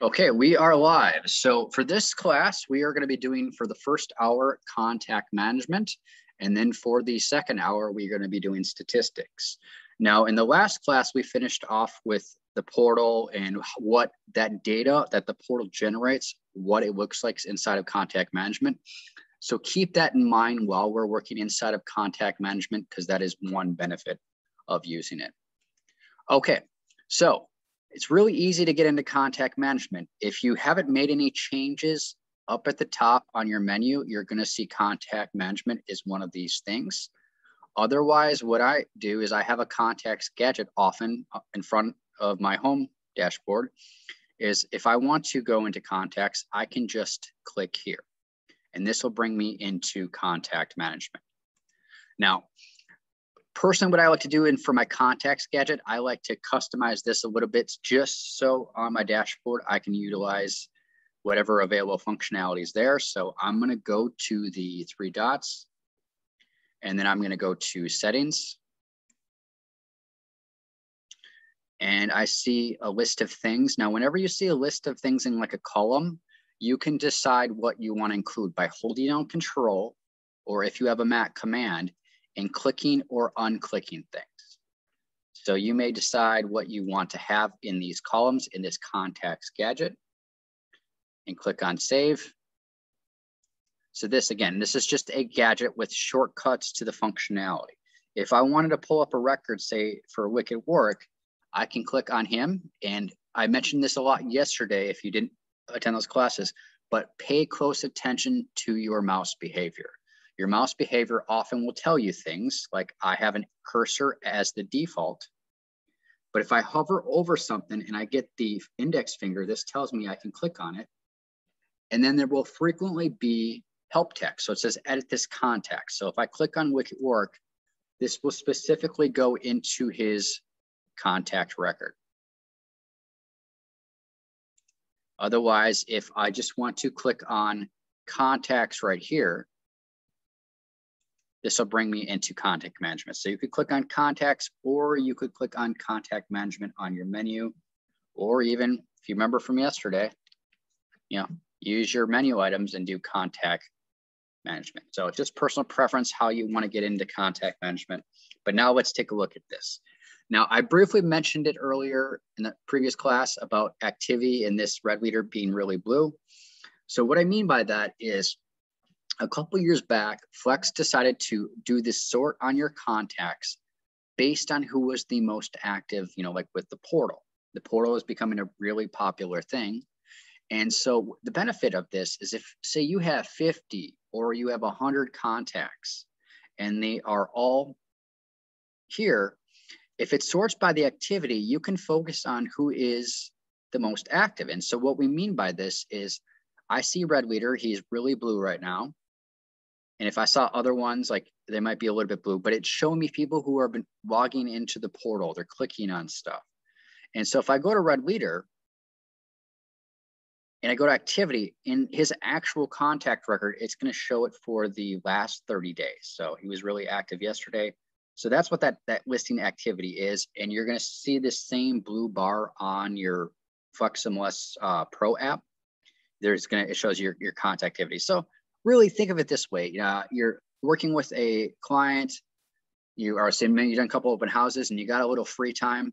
Okay, we are live. So for this class, we are going to be doing for the first hour contact management. And then for the second hour, we're going to be doing statistics. Now, in the last class, we finished off with the portal and what that data that the portal generates, what it looks like inside of contact management. So keep that in mind while we're working inside of contact management, because that is one benefit of using it. Okay, so it's really easy to get into contact management. If you haven't made any changes up at the top on your menu, you're going to see contact management is one of these things. Otherwise, what I do is I have a contacts gadget often in front of my home dashboard. Is if I want to go into contacts, I can just click here, and this will bring me into contact management. Now, personally, what I like to do for my contacts gadget, I like to customize this a little bit just so on my dashboard, I can utilize whatever available functionality is there. So I'm going to go to the three dots, and then I'm going to go to settings. And I see a list of things. Now, whenever you see a list of things in like a column, you can decide what you want to include by holding down Control, or if you have a Mac, Command, and clicking or unclicking things. So you may decide what you want to have in these columns in this contacts gadget and click on save. So this, again, this is just a gadget with shortcuts to the functionality. If I wanted to pull up a record, say for Wicked Work, I can click on him. And I mentioned this a lot yesterday if you didn't attend those classes, but pay close attention to your mouse behavior. Your mouse behavior often will tell you things like I have a cursor as the default, but if I hover over something and I get the index finger, this tells me I can click on it. And then there will frequently be help text. So it says edit this contact. So if I click on Wicked Work, this will specifically go into his contact record. Otherwise, if I just want to click on contacts right here, this will bring me into contact management. So you could click on contacts, or you could click on contact management on your menu, or even if you remember from yesterday, use your menu items and do contact management. So it's just personal preference how you want to get into contact management. But now let's take a look at this. Now, I briefly mentioned it earlier in the previous class about activity and this red leader being really blue. So what I mean by that is, a couple years back, Flex decided to do this sort on your contacts based on who was the most active, like with the portal. The portal is becoming a really popular thing. And so the benefit of this is if, say, you have 50 or you have 100 contacts and they are all here, if it sorts by the activity, you can focus on who is the most active. And so what we mean by this is I see red leader, he's really blue right now. And if I saw other ones, like they might be a little bit blue, but it's showing me people who are been logging into the portal. They're clicking on stuff. And so if I go to red leader and I go to activity, in his actual contact record, it's going to show it for the last 30 days. So he was really active yesterday. So that's what that listing activity is. And you're going to see this same blue bar on your FlexMLS Pro app. It shows your contact activity. So really think of it this way. You're working with a client, you've done a couple open houses and you got a little free time.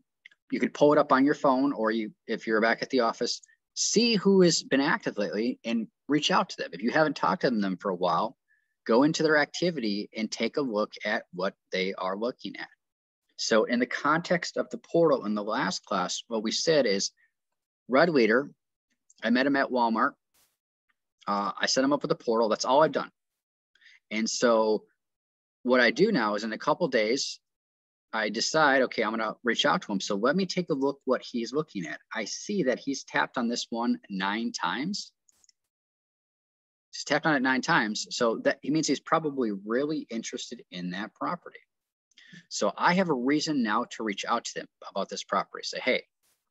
You could pull it up on your phone, or if you're back at the office, see who has been active lately and reach out to them. If you haven't talked to them for a while, go into their activity and take a look at what they are looking at. So in the context of the portal in the last class, what we said is red leader, I met him at Walmart. I set them up with a portal. That's all I've done. And so what I do now is in a couple days, I decide, okay, I'm going to reach out to him. So let me take a look what he's looking at. I see that he's tapped on this one 9 times. He's tapped on it 9 times. So that he means he's probably really interested in that property. So I have a reason now to reach out to them about this property. Say, hey,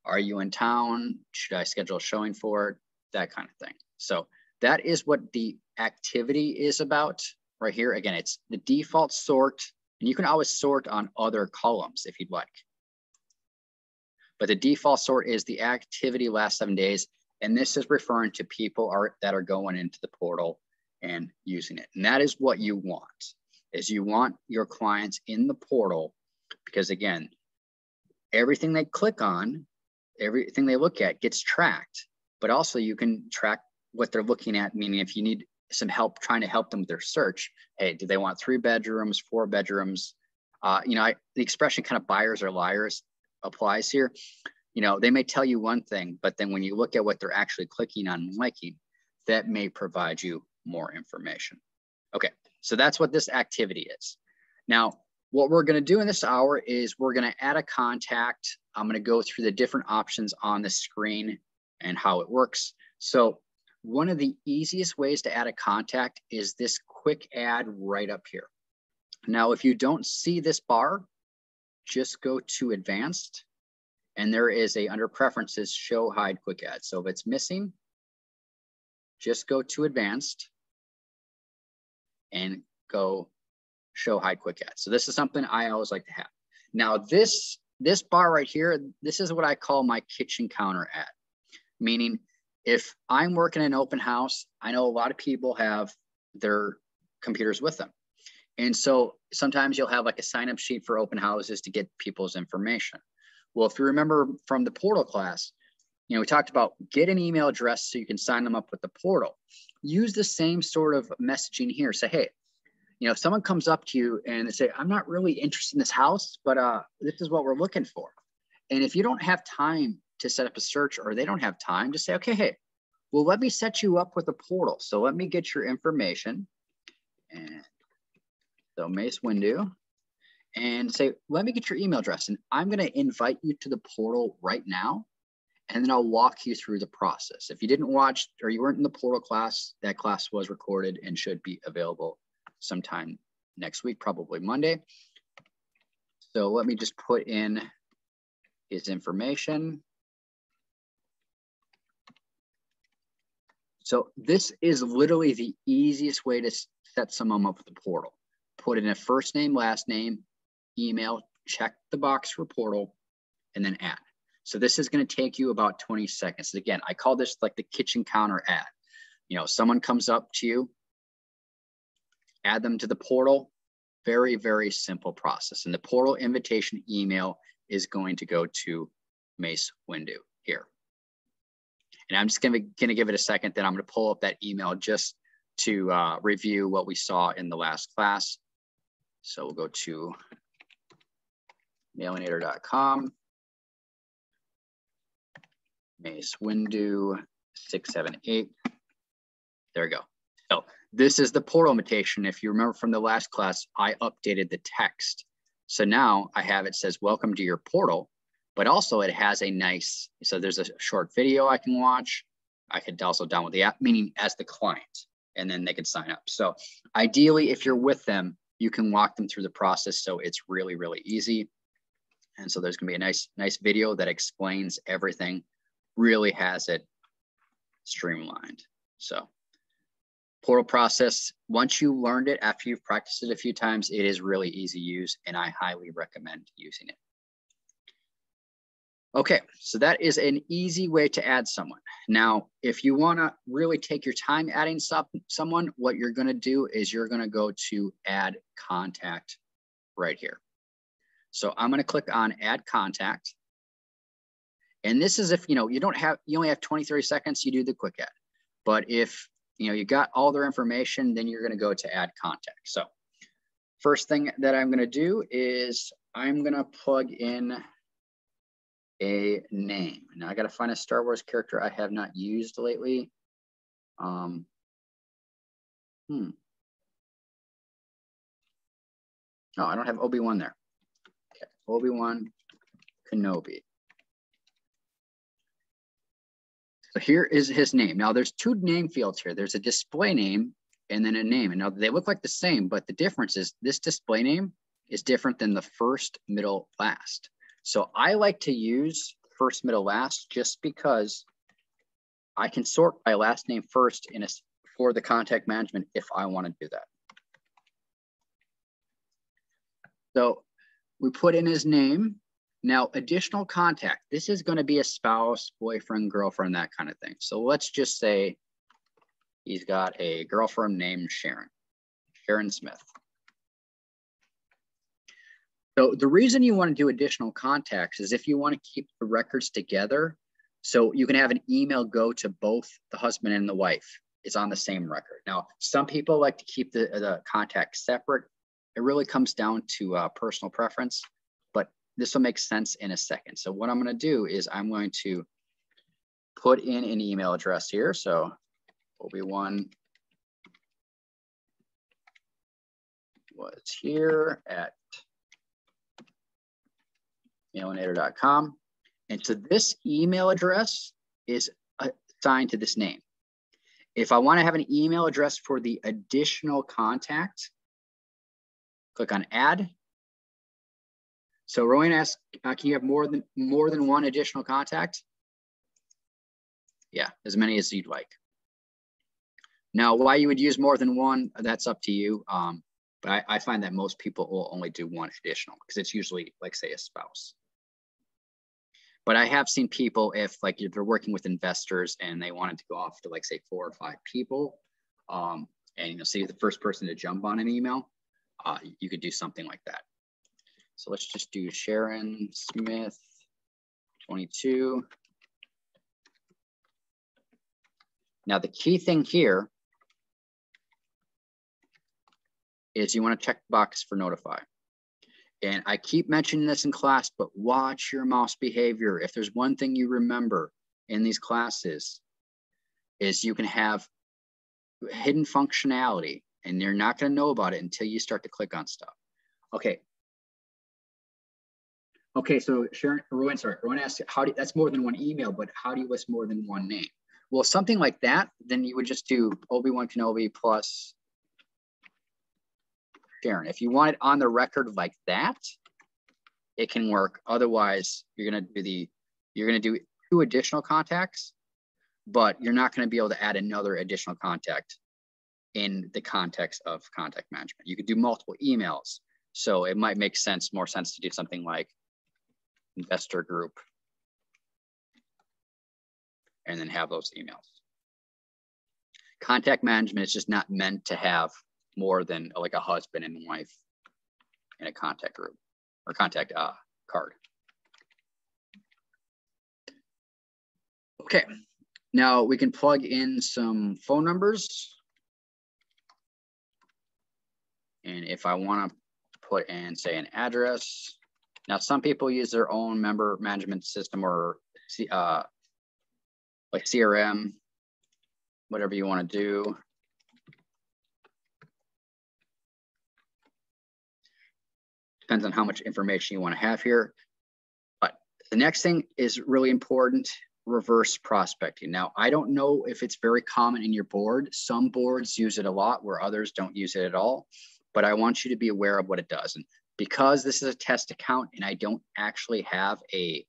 are you in town? Should I schedule a showing for it? That kind of thing. So that is what the activity is about right here. Again, it's the default sort, and you can always sort on other columns if you'd like. But the default sort is the activity last 7 days. And this is referring to people that are going into the portal and using it. And that is what you want, is you want your clients in the portal, because again, everything they click on, everything they look at gets tracked, but also you can track what they're looking at, meaning if you need some help trying to help them with their search, hey, do they want 3 bedrooms, 4 bedrooms? The expression kind of buyers are liars applies here. They may tell you one thing, but then when you look at what they're actually clicking on and liking, that may provide you more information. Okay, so that's what this activity is. Now, what we're going to do in this hour is we're going to add a contact. I'm going to go through the different options on the screen and how it works. So one of the easiest ways to add a contact is this quick add right up here. Now, if you don't see this bar, just go to advanced, and there is under preferences, show hide quick add. So if it's missing, just go to advanced and go show hide quick add. So this is something I always like to have. Now this bar right here, this is what I call my kitchen counter ad, meaning if I'm working in an open house, I know a lot of people have their computers with them. And so sometimes you'll have like a sign up sheet for open houses to get people's information. Well, if you remember from the portal class, we talked about get an email address so you can sign them up with the portal. Use the same sort of messaging here. Say, hey, if someone comes up to you and they say, I'm not really interested in this house, but this is what we're looking for. And if you don't have time to set up a search, or they don't have time, just say, okay, hey, well, let me set you up with a portal. So let me get your information. And so Mace Windu, and say, let me get your email address. And I'm going to invite you to the portal right now. And then I'll walk you through the process. If you didn't watch or you weren't in the portal class, that class was recorded and should be available sometime next week, probably Monday. So let me just put in his information. So this is literally the easiest way to set someone up with the portal. Put in a first name, last name, email, check the box for portal, and then add. So this is going to take you about 20 seconds. Again, I call this like the kitchen counter ad. Someone comes up to you, add them to the portal. Very, very simple process. And the portal invitation email is going to go to Mace Windu here. And I'm just going to give it a second, then I'm going to pull up that email just to review what we saw in the last class. So we'll go to mailinator.com, Mace Windu 678. There we go. So this is the portal invitation. If you remember from the last class, I updated the text. So now I have it says, welcome to your portal, but also it has a nice, so there's a short video I can watch. I could also download the app, meaning as the client, and then they can sign up. So ideally, if you're with them, you can walk them through the process. So it's really, really easy. And so there's gonna be a nice video that explains everything, really has it streamlined. So portal process, once you learned it, after you've practiced it a few times, it is really easy to use, and I highly recommend using it. Okay, so that is an easy way to add someone. Now, if you wanna really take your time adding someone, what you're gonna do is you're gonna go to add contact right here. So I'm gonna click on add contact. And this is if, you only have 20, 30 seconds, you do the quick add. But if, you got all their information, then you're going to go to add contact. So first thing that I'm going to do is I'm going to plug in a name. Now I got to find a Star Wars character I have not used lately. No, I don't have Obi-Wan there. Okay, Obi-Wan Kenobi. So here is his name. Now there's two name fields here. There's a display name and then a name. And now they look like the same, but the difference is this display name is different than the first, middle, last. So I like to use first, middle, last just because I can sort by last name first for the contact management if I want to do that. So we put in his name. Now, additional contact. This is going to be a spouse, boyfriend, girlfriend, that kind of thing. So let's just say he's got a girlfriend named Sharon Smith. So the reason you want to do additional contacts is if you want to keep the records together, so you can have an email go to both the husband and the wife. It's on the same record. Now, some people like to keep the contacts separate. It really comes down to personal preference, but this will make sense in a second. So what I'm going to do is I'm going to put in an email address here. So Obi-Wan was here at mailinator.com. And so this email address is assigned to this name. If I want to have an email address for the additional contact, click on add. So Rowan asks, can you have more than one additional contact? Yeah, as many as you'd like. Now, why you would use more than one, that's up to you. But I find that most people will only do one additional because it's usually, like, say, a spouse. But I have seen people, if they're working with investors and they wanted to go off to, like, say, 4 or 5 people, and say the first person to jump on an email, you could do something like that. So let's just do Sharon Smith 22. Now the key thing here is you want to check the box for notify. And I keep mentioning this in class, but watch your mouse behavior. If there's one thing you remember in these classes is you can have hidden functionality and you're not going to know about it until you start to click on stuff. Okay. Okay, so Rowan asked, that's more than one email, but how do you list more than one name? Well, something like that, then you would just do Obi-Wan Kenobi plus Sharon. If you want it on the record like that, it can work. Otherwise, you're gonna do 2 additional contacts, but you're not going to be able to add another additional contact in the context of contact management. You could do multiple emails. So it might make more sense to do something like investor group and then have those emails. Contact management is just not meant to have more than like a husband and wife in a contact group or contact card. Okay, now we can plug in some phone numbers. And if I want to put in, say, an address, now some people use their own member management system or like CRM, whatever you want to do. Depends on how much information you want to have here. But the next thing is really important, reverse prospecting. Now, I don't know if it's very common in your board. Some boards use it a lot where others don't use it at all. But I want you to be aware of what it does. And because this is a test account and I don't actually have a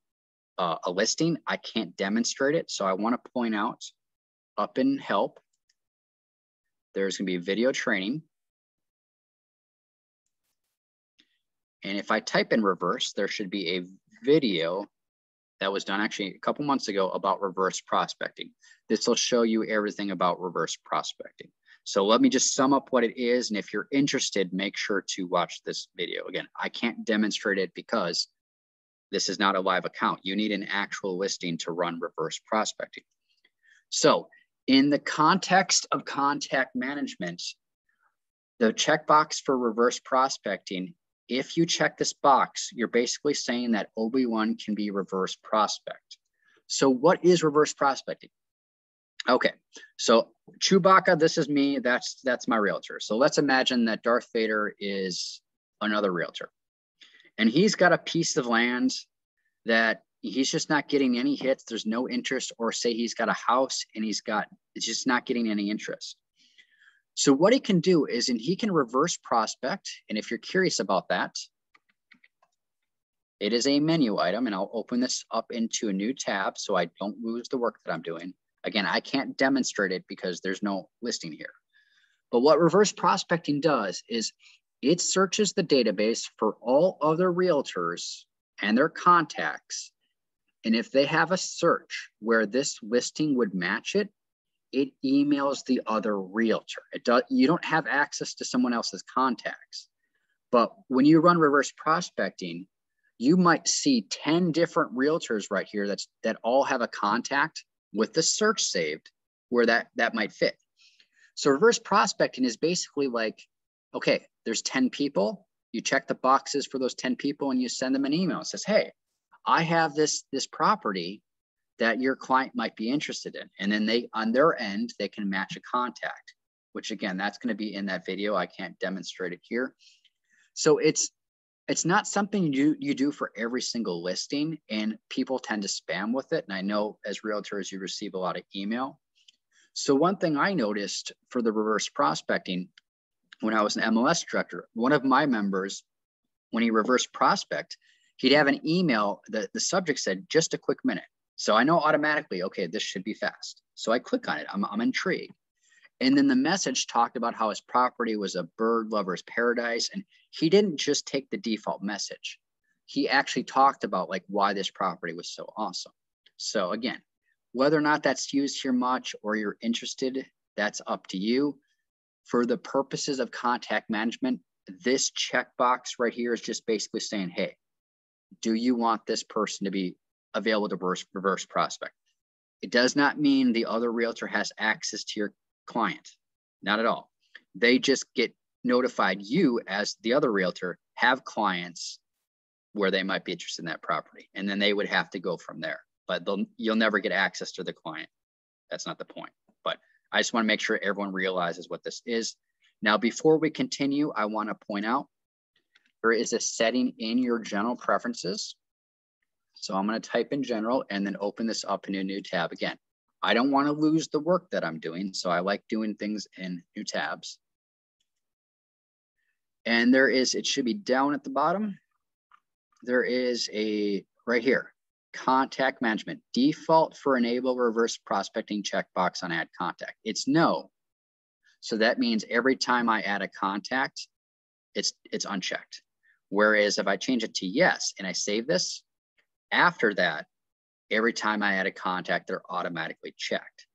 listing, I can't demonstrate it. So I want to point out up in help, there's going to be video training. And if I type in reverse, there should be a video that was done actually a couple months ago about reverse prospecting. This will show you everything about reverse prospecting. So let me just sum up what it is. And if you're interested, make sure to watch this video. Again, I can't demonstrate it because this is not a live account. You need an actual listing to run reverse prospecting. So in the context of contact management, the checkbox for reverse prospecting, if you check this box, you're basically saying that Obi-Wan can be reverse prospect. So what is reverse prospecting? Okay, so Chewbacca, this is me, that's my realtor. So let's imagine that Darth Vader is another realtor. And he's got a piece of land that he's just not getting any hits. There's no interest, or say he's got a house and it's just not getting any interest. So what he can do is, and he can reverse prospect. And if you're curious about that, it is a menu item, and I'll open this up into a new tab so I don't lose the work that I'm doing. Again, I can't demonstrate it because there's no listing here. But what reverse prospecting does is it searches the database for all other realtors and their contacts. And if they have a search where this listing would match it, it emails the other realtor. You don't have access to someone else's contacts. But when you run reverse prospecting, you might see 10 different realtors right here that all have a contact with the search saved where that might fit. So reverse prospecting is basically like, okay, there's 10 people. You check the boxes for those 10 people and you send them an email. It says, hey, I have this property that your client might be interested in. And then they, on their end, they can match a contact, which again, that's going to be in that video. I can't demonstrate it here. So it's not something you do for every single listing, and people tend to spam with it. And I know as realtors, you receive a lot of email. So one thing I noticed for the reverse prospecting, when I was an MLS director, one of my members, when he reverse prospect, he'd have an email that the subject said, just a quick minute. So I know automatically, okay, this should be fast. So I click on it, I'm intrigued. And then the message talked about how his property was a bird lover's paradise. And he didn't just take the default message. He actually talked about like why this property was so awesome. So again, whether or not that's used here much or you're interested, that's up to you. For the purposes of contact management, this checkbox right here is just basically saying, hey, do you want this person to be available to reverse prospect? It does not mean the other realtor has access to your client, not at all. They just get notified you as the other realtor have clients where they might be interested in that property. And then they would have to go from there, but you'll never get access to the client. That's not the point. But I just want to make sure everyone realizes what this is. Now, before we continue, I want to point out there is a setting in your general preferences. So I'm going to type in general and then open this up in a new tab again. I don't want to lose the work that I'm doing, so I like doing things in new tabs. And it should be down at the bottom. There is right here, contact management, default for enable reverse prospecting checkbox on add contact. It's no. So that means every time I add a contact, it's unchecked. Whereas if I change it to yes and I save this, after that, every time I add a contact, they're automatically checked.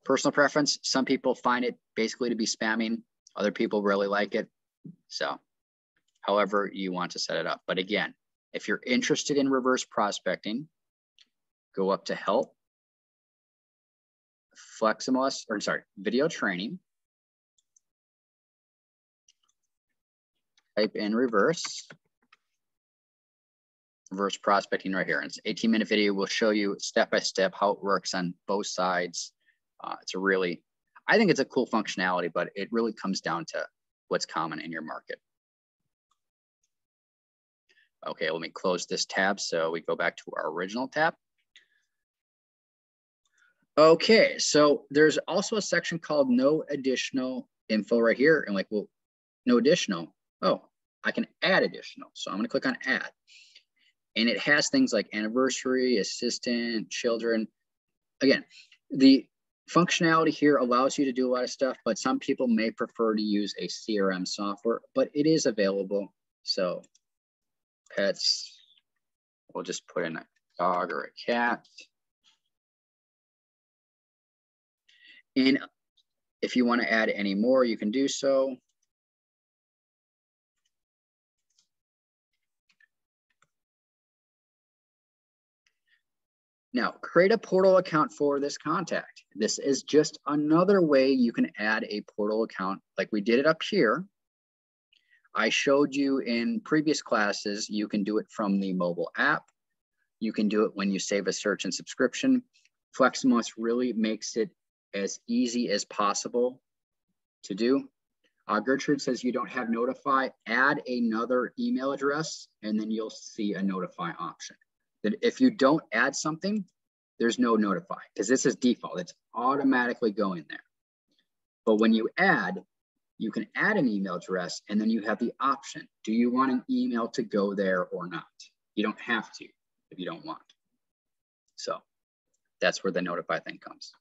Personal preference, some people find it basically to be spamming. Other people really like it. So however you want to set it up. But again, if you're interested in reverse prospecting, go up to help, FlexMLS, or sorry, video training. Type in reverse prospecting right here. It's an 18-minute video. Will show you step-by-step how it works on both sides. I think it's a cool functionality, but it really comes down to what's common in your market. Okay, let me close this tab so we go back to our original tab. Okay, so there's also a section called no additional info right here. And like, well, no additional. Oh, I can add additional. So I'm going to click on add. And it has things like anniversary, assistant, children. Again, the functionality here allows you to do a lot of stuff, but some people may prefer to use a CRM software, but it is available. So pets, we'll just put in a dog or a cat. And if you want to add any more, you can do so. Now, create a portal account for this contact. This is just another way you can add a portal account like we did it up here. I showed you in previous classes, you can do it from the mobile app. You can do it when you save a search and subscription. FlexMLS really makes it as easy as possible to do. Gertrude says you don't have notify, add another email address, and then you'll see a notify option. That if you don't add something, there's no notify because this is default. It's automatically going there. But when you add, you can add an email address and then you have the option. Do you want an email to go there or not? You don't have to if you don't want. So that's where the notify thing comes.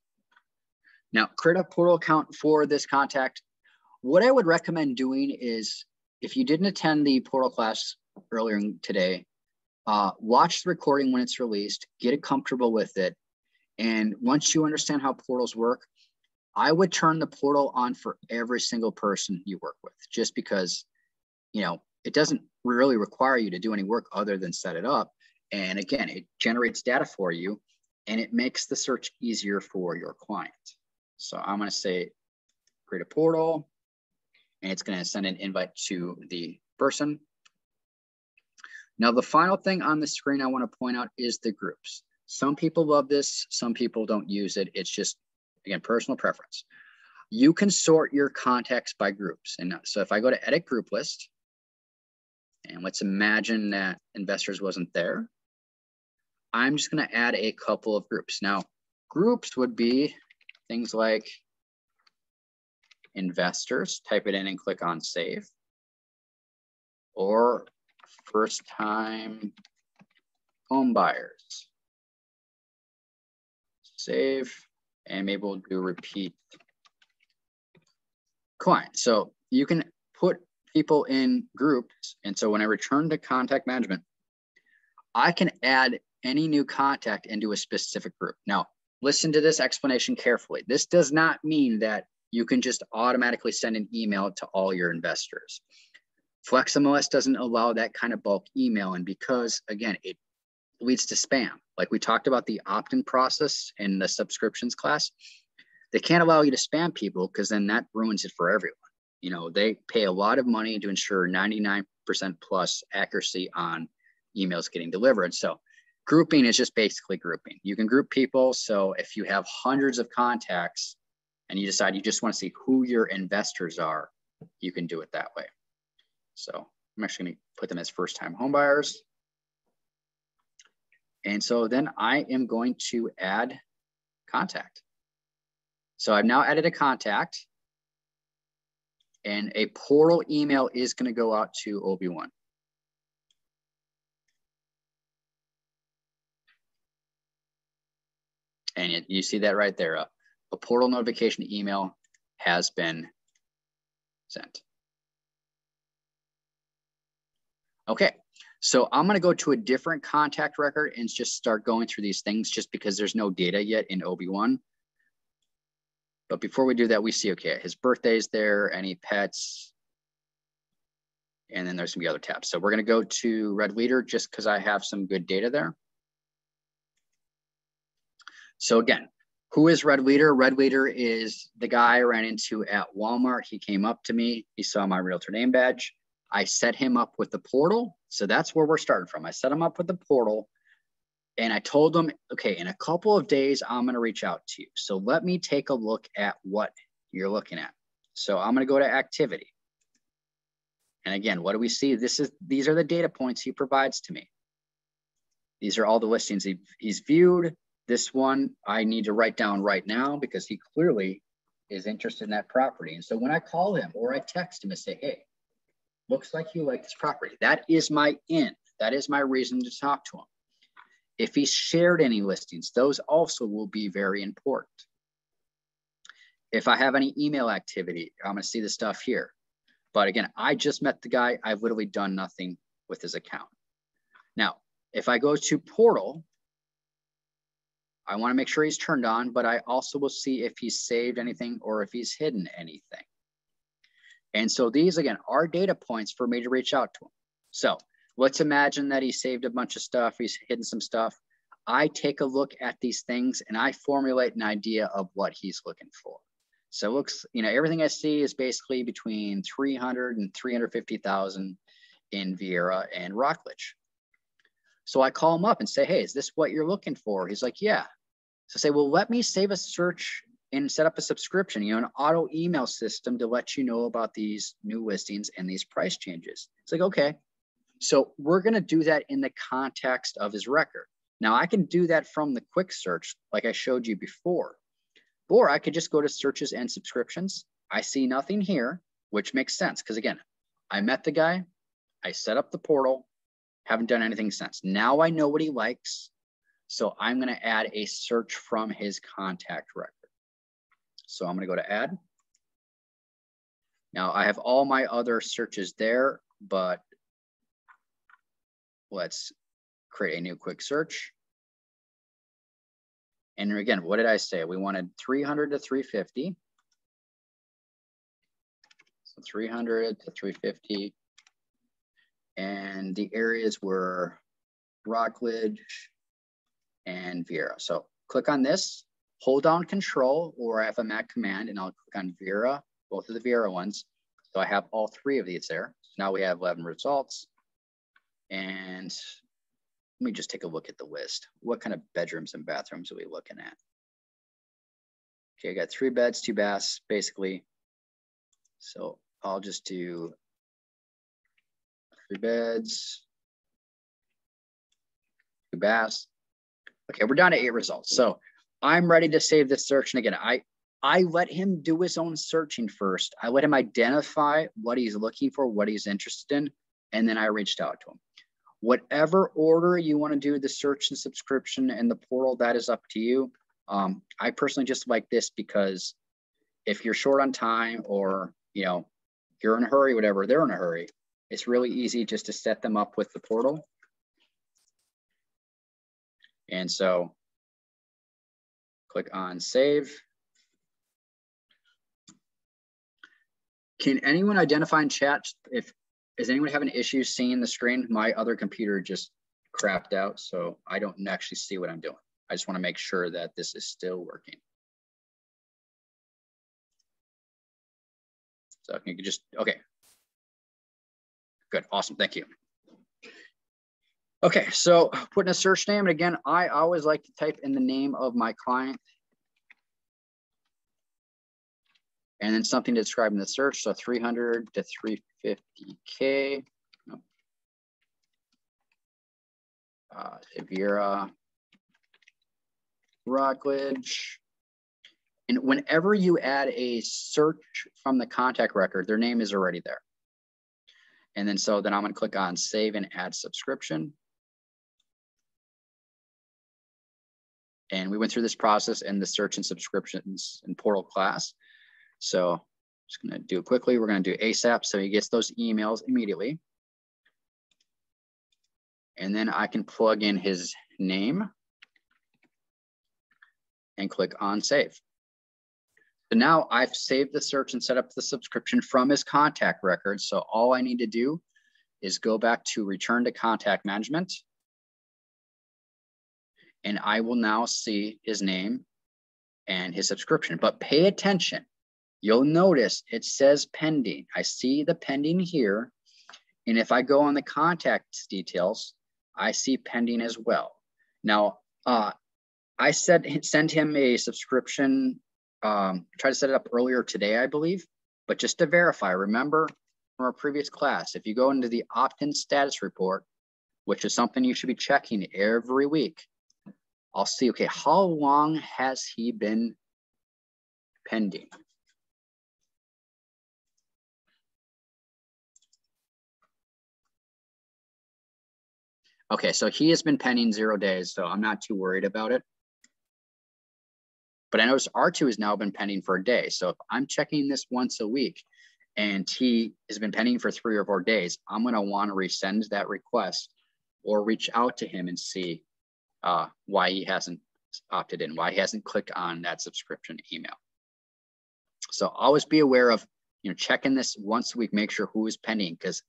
Now, create a portal account for this contact. What I would recommend doing is if you didn't attend the portal class earlier today, Watch the recording when it's released, get comfortable with it. And once you understand how portals work, I would turn the portal on for every single person you work with, just because, you know, it doesn't really require you to do any work other than set it up. And again, it generates data for you and it makes the search easier for your client. So I'm going to say, create a portal, and it's going to send an invite to the person. Now, the final thing on the screen I want to point out is the groups. Some people love this, some people don't use it. It's just, again, personal preference. You can sort your contacts by groups. And so if I go to edit group list, and let's imagine that investors wasn't there, I'm just going to add a couple of groups. Now, groups would be things like investors, type it in and click on save, or first time home buyers, save, and maybe we'll do repeat client. So you can put people in groups. And so when I return to contact management, I can add any new contact into a specific group. Now, listen to this explanation carefully. This does not mean that you can just automatically send an email to all your investors. FlexMLS doesn't allow that kind of bulk email, and because, again, it leads to spam. Like we talked about the opt-in process in the subscriptions class, they can't allow you to spam people because then that ruins it for everyone. You know, they pay a lot of money to ensure 99% plus accuracy on emails getting delivered. So grouping is just basically grouping. You can group people. So if you have hundreds of contacts and you decide you just want to see who your investors are, you can do it that way. So I'm actually going to put them as first-time home buyers. And so then I am going to add contact. So I've now added a contact, and a portal email is going to go out to OB1. And you see that right there. A portal notification email has been sent. Okay, so I'm going to go to a different contact record and just start going through these things just because there's no data yet in OB1. But before we do that, we see, okay, his birthday's there, any pets, and then there's some other tabs. So we're going to go to Red Leader just because I have some good data there. So again, who is Red Leader? Red Leader is the guy I ran into at Walmart. He came up to me. He saw my realtor name badge. I set him up with the portal. So that's where we're starting from. I set him up with the portal. And I told them, okay, in a couple of days, I'm going to reach out to you. So let me take a look at what you're looking at. So I'm going to go to activity. And again, what do we see? These are the data points he provides to me. These are all the listings he's viewed. This one I need to write down right now because he clearly is interested in that property. And so when I call him or I text him and say, hey, looks like you like this property, that is my in. That is my reason to talk to him. If he shared any listings, those also will be very important. If I have any email activity, I'm going to see the stuff here. But again, I just met the guy. I've literally done nothing with his account. Now, if I go to portal, I want to make sure he's turned on, but I also will see if he's saved anything or if he's hidden anything. And so these, again, are data points for me to reach out to him. So let's imagine that he saved a bunch of stuff. He's hidden some stuff. I take a look at these things and I formulate an idea of what he's looking for. So it looks, you know, everything I see is basically between 300 and 350,000 in Vieira and Rockledge. So I call him up and say, hey, is this what you're looking for? He's like, yeah. So I say, well, let me save a search and set up a subscription, you know, an auto email system to let you know about these new listings and these price changes. It's like, okay. So we're going to do that in the context of his record. Now I can do that from the quick search, like I showed you before, or I could just go to searches and subscriptions. I see nothing here, which makes sense. Because again, I met the guy, I set up the portal, haven't done anything since. Now I know what he likes. So I'm going to add a search from his contact record. So I'm going to go to add. Now I have all my other searches there, but let's create a new quick search. And again, what did I say? We wanted 300 to 350. So 300 to 350. And the areas were Rockledge and Viera. So click on this, hold down Control or FMAC command, and I'll click on Viera, both of the Viera ones. So I have all three of these there. So now we have 11 results. And let me just take a look at the list. What kind of bedrooms and bathrooms are we looking at? Okay, I got 3 beds, 2 baths, basically. So I'll just do 3 beds, 2 baths. Okay, we're down to 8 results. So I'm ready to save this search. And again, I let him do his own searching first. I let him identify what he's looking for, what he's interested in, and then I reached out to him. Whatever order you want to do the search and subscription and the portal, that is up to you. I personally just like this because if you're short on time or, you know, you're in a hurry, whatever, they're in a hurry, it's really easy just to set them up with the portal. And so click on save. Can anyone identify in chat is anyone having issues seeing the screen? My other computer just crapped out, so I don't actually see what I'm doing. I just want to make sure that this is still working. So you can just, okay. Good, awesome, thank you. Okay, so put in a search name, and again, I always like to type in the name of my client and then something to describe in the search. So 300 to 350K. Viera, Rockledge. And whenever you add a search from the contact record, their name is already there. And then so then I'm gonna click on save and add subscription. And we went through this process in the search and subscriptions and portal class. So just gonna do it quickly. We're gonna do ASAP so he gets those emails immediately. And then I can plug in his name and click on save. So now I've saved the search and set up the subscription from his contact record. So all I need to do is go back to return to contact management. And I will now see his name and his subscription, but pay attention. You'll notice it says pending. I see the pending here. And if I go on the contact details, I see pending as well. Now, I send him a subscription, try to set it up earlier today, I believe, but just to verify, remember from our previous class, if you go into the opt-in status report, which is something you should be checking every week, I'll see, okay, how long has he been pending? Okay, so he has been pending 0 days, so I'm not too worried about it. But I notice R2 has now been pending for a day. So if I'm checking this once a week and he has been pending for 3 or 4 days, I'm gonna wanna resend that request or reach out to him and see why he hasn't opted in, why he hasn't clicked on that subscription email. So always be aware of, you know, checking this once a week, make sure who is pending, because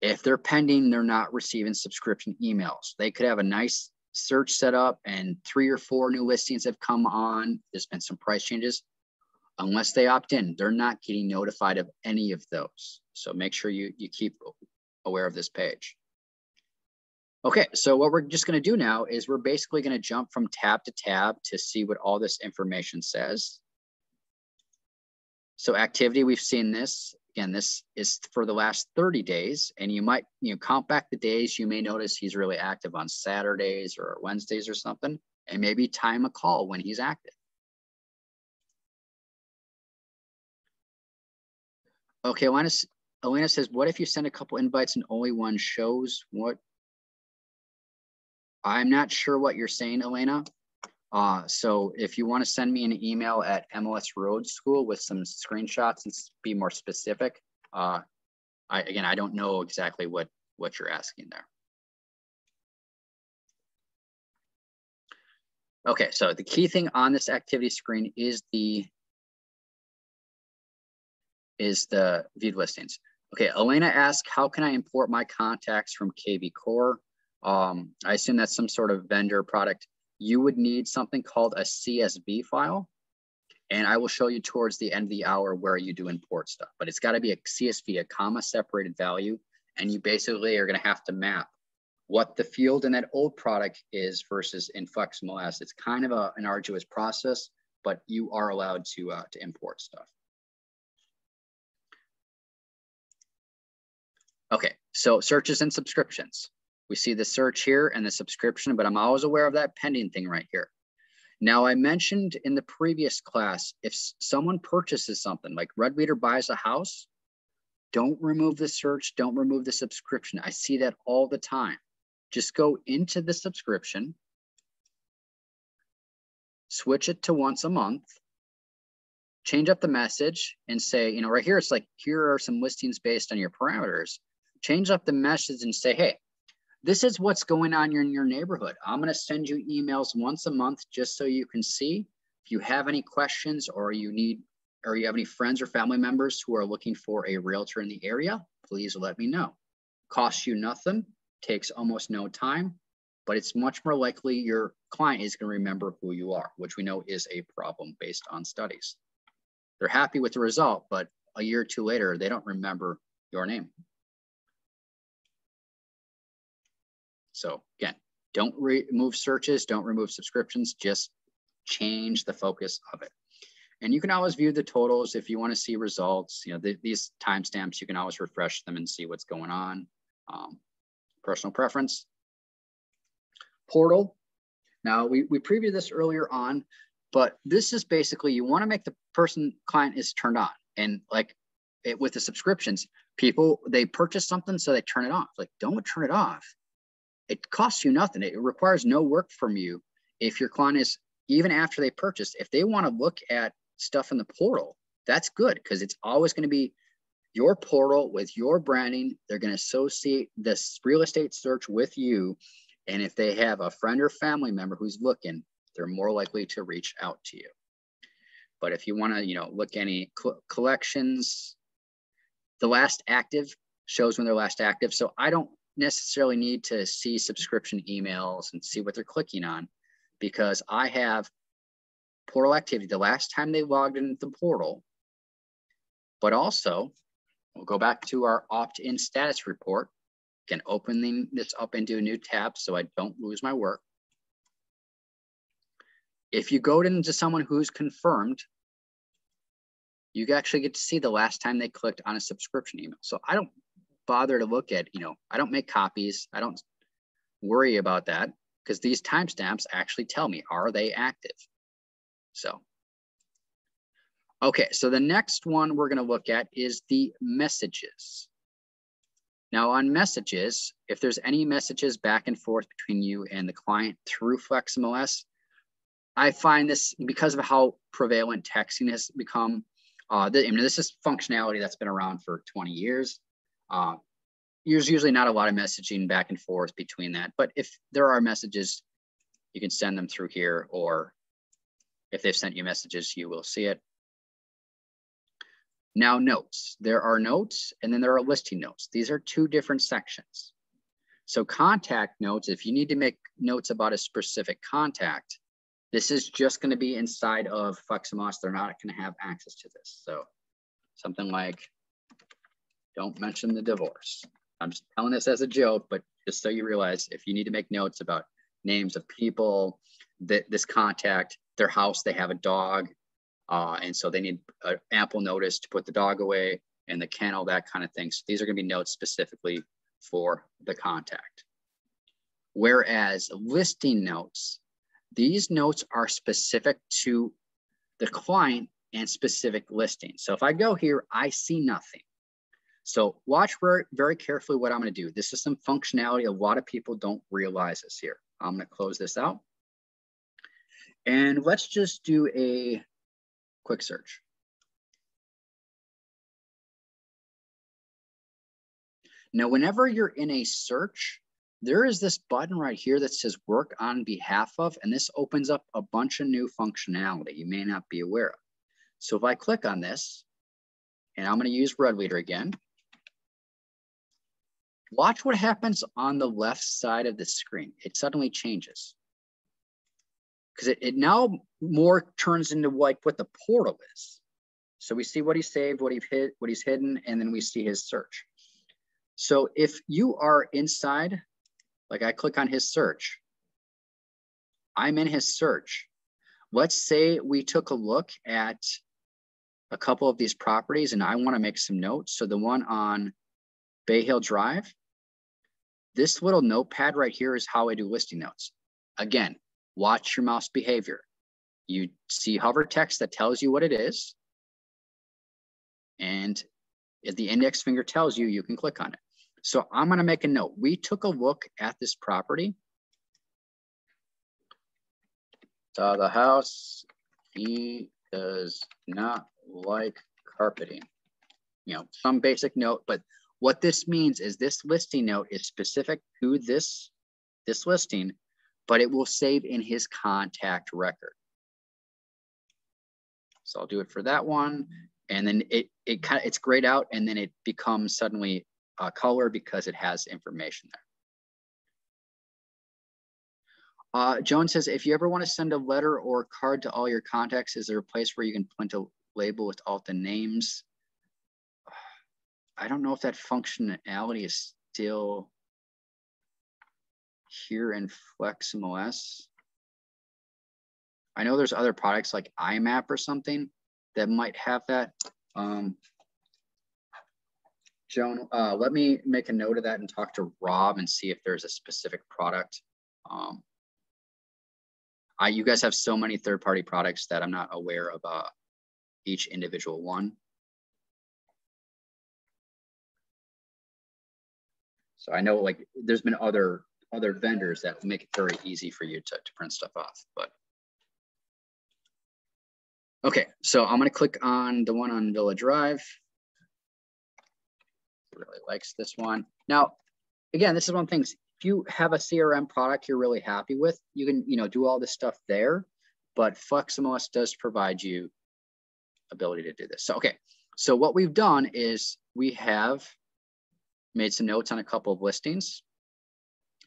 if they're pending, they're not receiving subscription emails. They could have a nice search set up and 3 or 4 new listings have come on. There's been some price changes. Unless they opt in, they're not getting notified of any of those. So make sure you keep aware of this page. Okay, so what we're just gonna do now is we're basically gonna jump from tab to tab to see what all this information says. So activity, we've seen this. Again, this is for the last 30 days, and you might, count back the days. You may notice he's really active on Saturdays or Wednesdays or something, and maybe time a call when he's active. Okay, Elena says, what if you send a couple invites and only one shows? What? I'm not sure what you're saying, Elena. So if you want to send me an email at MLS Road School with some screenshots and be more specific, I don't know exactly what you're asking there. Okay, so the key thing on this activity screen is the viewed listings. Okay, Elena asked, how can I import my contacts from KV Core? I assume that's some sort of vendor product. You would need something called a CSV file. And I will show you towards the end of the hour where you do import stuff. But it's got to be a CSV, a comma separated value. And you basically are going to have to map what the field in that old product is versus in FlexMLS. It's kind of an arduous process, but you are allowed to import stuff. Okay, so searches and subscriptions. We see the search here and the subscription, but I'm always aware of that pending thing right here. Now, I mentioned in the previous class, if someone purchases something like Red Reader buys a house, don't remove the search, don't remove the subscription. I see that all the time. Just go into the subscription, switch it to once a month, change up the message and say, you know, right here, it's like, here are some listings based on your parameters. Change up the message and say, hey, this is what's going on in your neighborhood. I'm going to send you emails once a month just so you can see. If you have any questions or you have any friends or family members who are looking for a realtor in the area, please let me know. Costs you nothing, takes almost no time, but it's much more likely your client is going to remember who you are, which we know is a problem based on studies. They're happy with the result, but a year or two later, they don't remember your name. So again, don't remove searches, don't remove subscriptions, just change the focus of it. And you can always view the totals if you want to see results. You know, these timestamps, you can always refresh them and see what's going on. Personal preference. Portal. Now, we previewed this earlier on, but this is basically, you want to make the client is turned on. And like with the subscriptions, people, they purchase something, so they turn it off. Like, don't turn it off. It costs you nothing. It requires no work from you. If your client is, even after they purchase, if they want to look at stuff in the portal, that's good, because it's always going to be your portal with your branding. They're going to associate this real estate search with you. And if they have a friend or family member who's looking, they're more likely to reach out to you. But if you want to, you know, look any collections, the last active shows when they're last active. So I don't necessarily need to see subscription emails and see what they're clicking on, because I have portal activity the last time they logged into the portal. But also, we'll go back to our opt-in status report. Again, opening this up into a new tab so I don't lose my work. If you go into someone who's confirmed, you actually get to see the last time they clicked on a subscription email. So I don't bother to look at, you know, I don't make copies. I don't worry about that, because these timestamps actually tell me, are they active? So, okay, so the next one we're going to look at is the messages. Now on messages, if there's any messages back and forth between you and the client through FlexMLS, I find this, because of how prevalent texting has become, this is functionality that's been around for 20 years. There's usually not a lot of messaging back and forth between that, but if there are messages, you can send them through here, or if they've sent you messages, you will see it. Now notes, there are notes and then there are listing notes. These are two different sections. So contact notes, if you need to make notes about a specific contact, this is just going to be inside of FlexMLS. They're not going to have access to this. So something like, don't mention the divorce. I'm just telling this as a joke, but just so you realize, if you need to make notes about names of people, this contact, their house, they have a dog, and so they need ample notice to put the dog away and the kennel, that kind of thing. So these are going to be notes specifically for the contact. Whereas listing notes, these notes are specific to the client and specific listings. So if I go here, I see nothing. So watch very carefully what I'm going to do. This is some functionality a lot of people don't realize is here. I'm going to close this out. And let's just do a quick search. Now, whenever you're in a search, there is this button right here that says work on behalf of, and this opens up a bunch of new functionality you may not be aware of. So if I click on this, and I'm going to use Red Leader again, watch what happens on the left side of the screen. It suddenly changes. Because it now more turns into like what the portal is. So we see what he saved, what he's hidden, and then we see his search. So if you are inside, like I click on his search, I'm in his search. Let's say we took a look at a couple of these properties and I want to make some notes. So the one on Bay Hill Drive, this little notepad right here is how I do listing notes. Again, watch your mouse behavior. You see hover text that tells you what it is. And if the index finger tells you, you can click on it. So I'm going to make a note. We took a look at this property. Saw the house. He does not like carpeting. You know, some basic note, but what this means is this listing note is specific to this listing, but it will save in his contact record. So I'll do it for that one. And then it's grayed out and then it becomes suddenly color because it has information there. Joan says, if you ever want to send a letter or card to all your contacts, is there a place where you can print a label with all the names? I don't know if that functionality is still here in FlexMLS. I know there's other products like IMAP or something that might have that. Joan, let me make a note of that and talk to Rob and see if there's a specific product. You guys have so many third-party products that I'm not aware of each individual one. So I know like there's been other vendors that make it very easy for you to print stuff off, but. Okay, so I'm gonna click on the one on Villa Drive. Really likes this one. Now, again, this is one of the things, if you have a CRM product you're really happy with, you can do all this stuff there, but FlexMLS does provide you ability to do this. So, okay, so what we've done is we have made some notes on a couple of listings.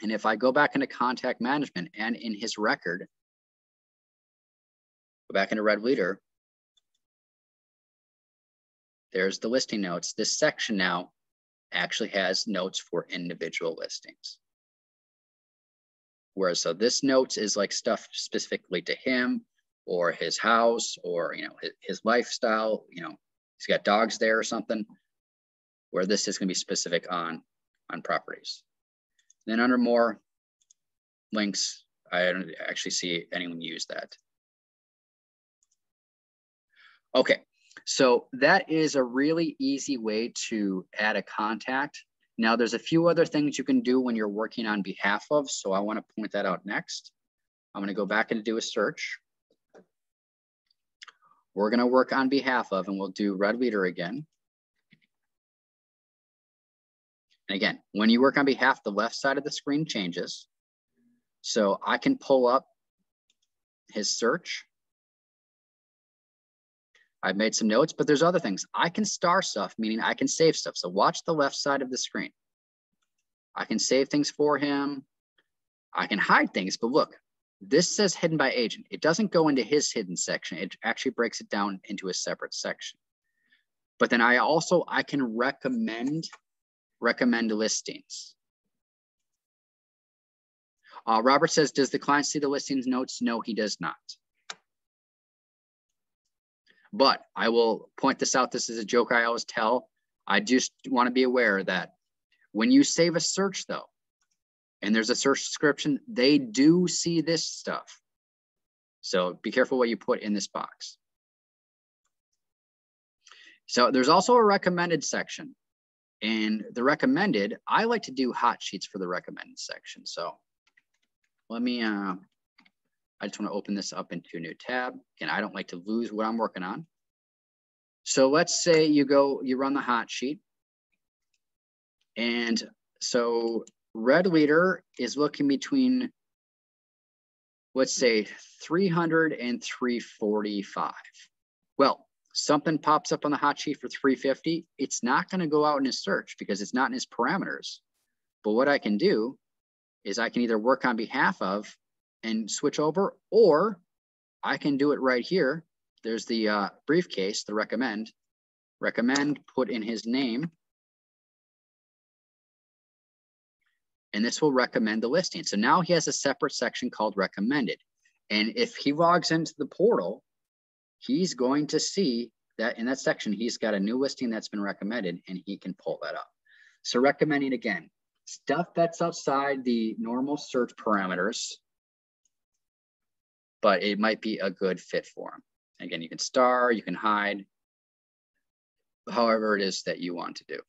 And if I go back into contact management and in his record, go back into Red Leader, there's the listing notes. This section now actually has notes for individual listings. Whereas, so this notes is like stuff specifically to him or his house or, his lifestyle, he's got dogs there or something, where this is going to be specific on properties. Then under more links, I don't actually see anyone use that. Okay, so that is a really easy way to add a contact. Now there's a few other things you can do when you're working on behalf of, so I want to point that out next. I'm going to go back and do a search. We're going to work on behalf of, and we'll do Red Leader again. And again, when you work on behalf, the left side of the screen changes. So I can pull up his search. I've made some notes, but there's other things. I can star stuff, meaning I can save stuff. So watch the left side of the screen. I can save things for him. I can hide things, but look, this says hidden by agent. It doesn't go into his hidden section. It actually breaks it down into a separate section. But then I can recommend listings. Robert says, does the client see the listings notes? No, he does not. But I will point this out. This is a joke I always tell. I just want to be aware that when you save a search though, and there's a search description, they do see this stuff. So be careful what you put in this box. So there's also a recommended section. And the recommended, I like to do hot sheets for the recommended section. So let me, I just want to open this up into a new tab. Again, I don't like to lose what I'm working on. So let's say you run the hot sheet. And so red leader is looking between, let's say 300 and 345. Well, something pops up on the hot sheet for 350. It's not going to go out in his search because it's not in his parameters. But what I can do is I can either work on behalf of and switch over, or I can do it right here. There's the briefcase, the recommend, put in his name. And this will recommend the listing. So now he has a separate section called recommended. And if he logs into the portal, he's going to see that in that section, he's got a new listing that's been recommended, and he can pull that up. So recommending, again, stuff that's outside the normal search parameters, but it might be a good fit for him. Again, you can star, you can hide, however it is that you want to do.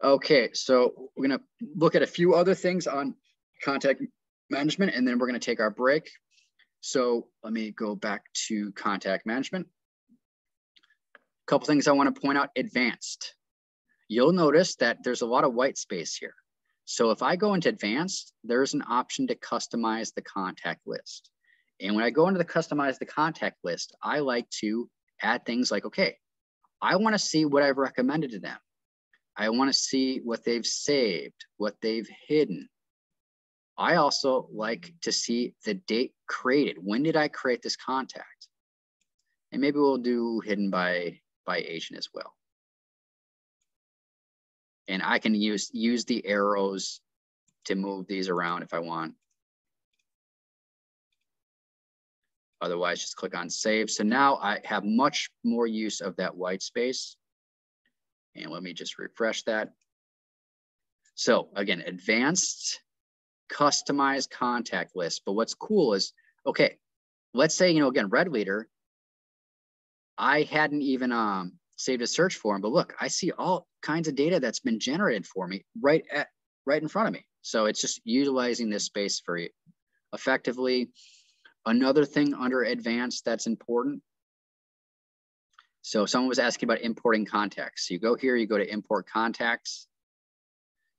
Okay, so we're gonna look at a few other things on contact management, and then we're gonna take our break. So let me go back to contact management. A couple things I wanna point out, advanced. You'll notice that there's a lot of white space here. So if I go into advanced, there's an option to customize the contact list. And when I go into the customize the contact list, I like to add things like, okay, I wanna see what I've recommended to them. I want to see what they've saved, what they've hidden. I also like to see the date created. When did I create this contact? And maybe we'll do hidden by agent as well. And I can use the arrows to move these around if I want. Otherwise, just click on save. So now I have much more use of that white space. And let me just refresh that. So again, advanced, customized contact list. But what's cool is, okay, let's say, again, red leader, I hadn't even saved a search for him, but look, I see all kinds of data that's been generated for me right in front of me. So it's just utilizing this space very effectively. Another thing under advanced that's important. So someone was asking about importing contacts. So you go here, you go to import contacts.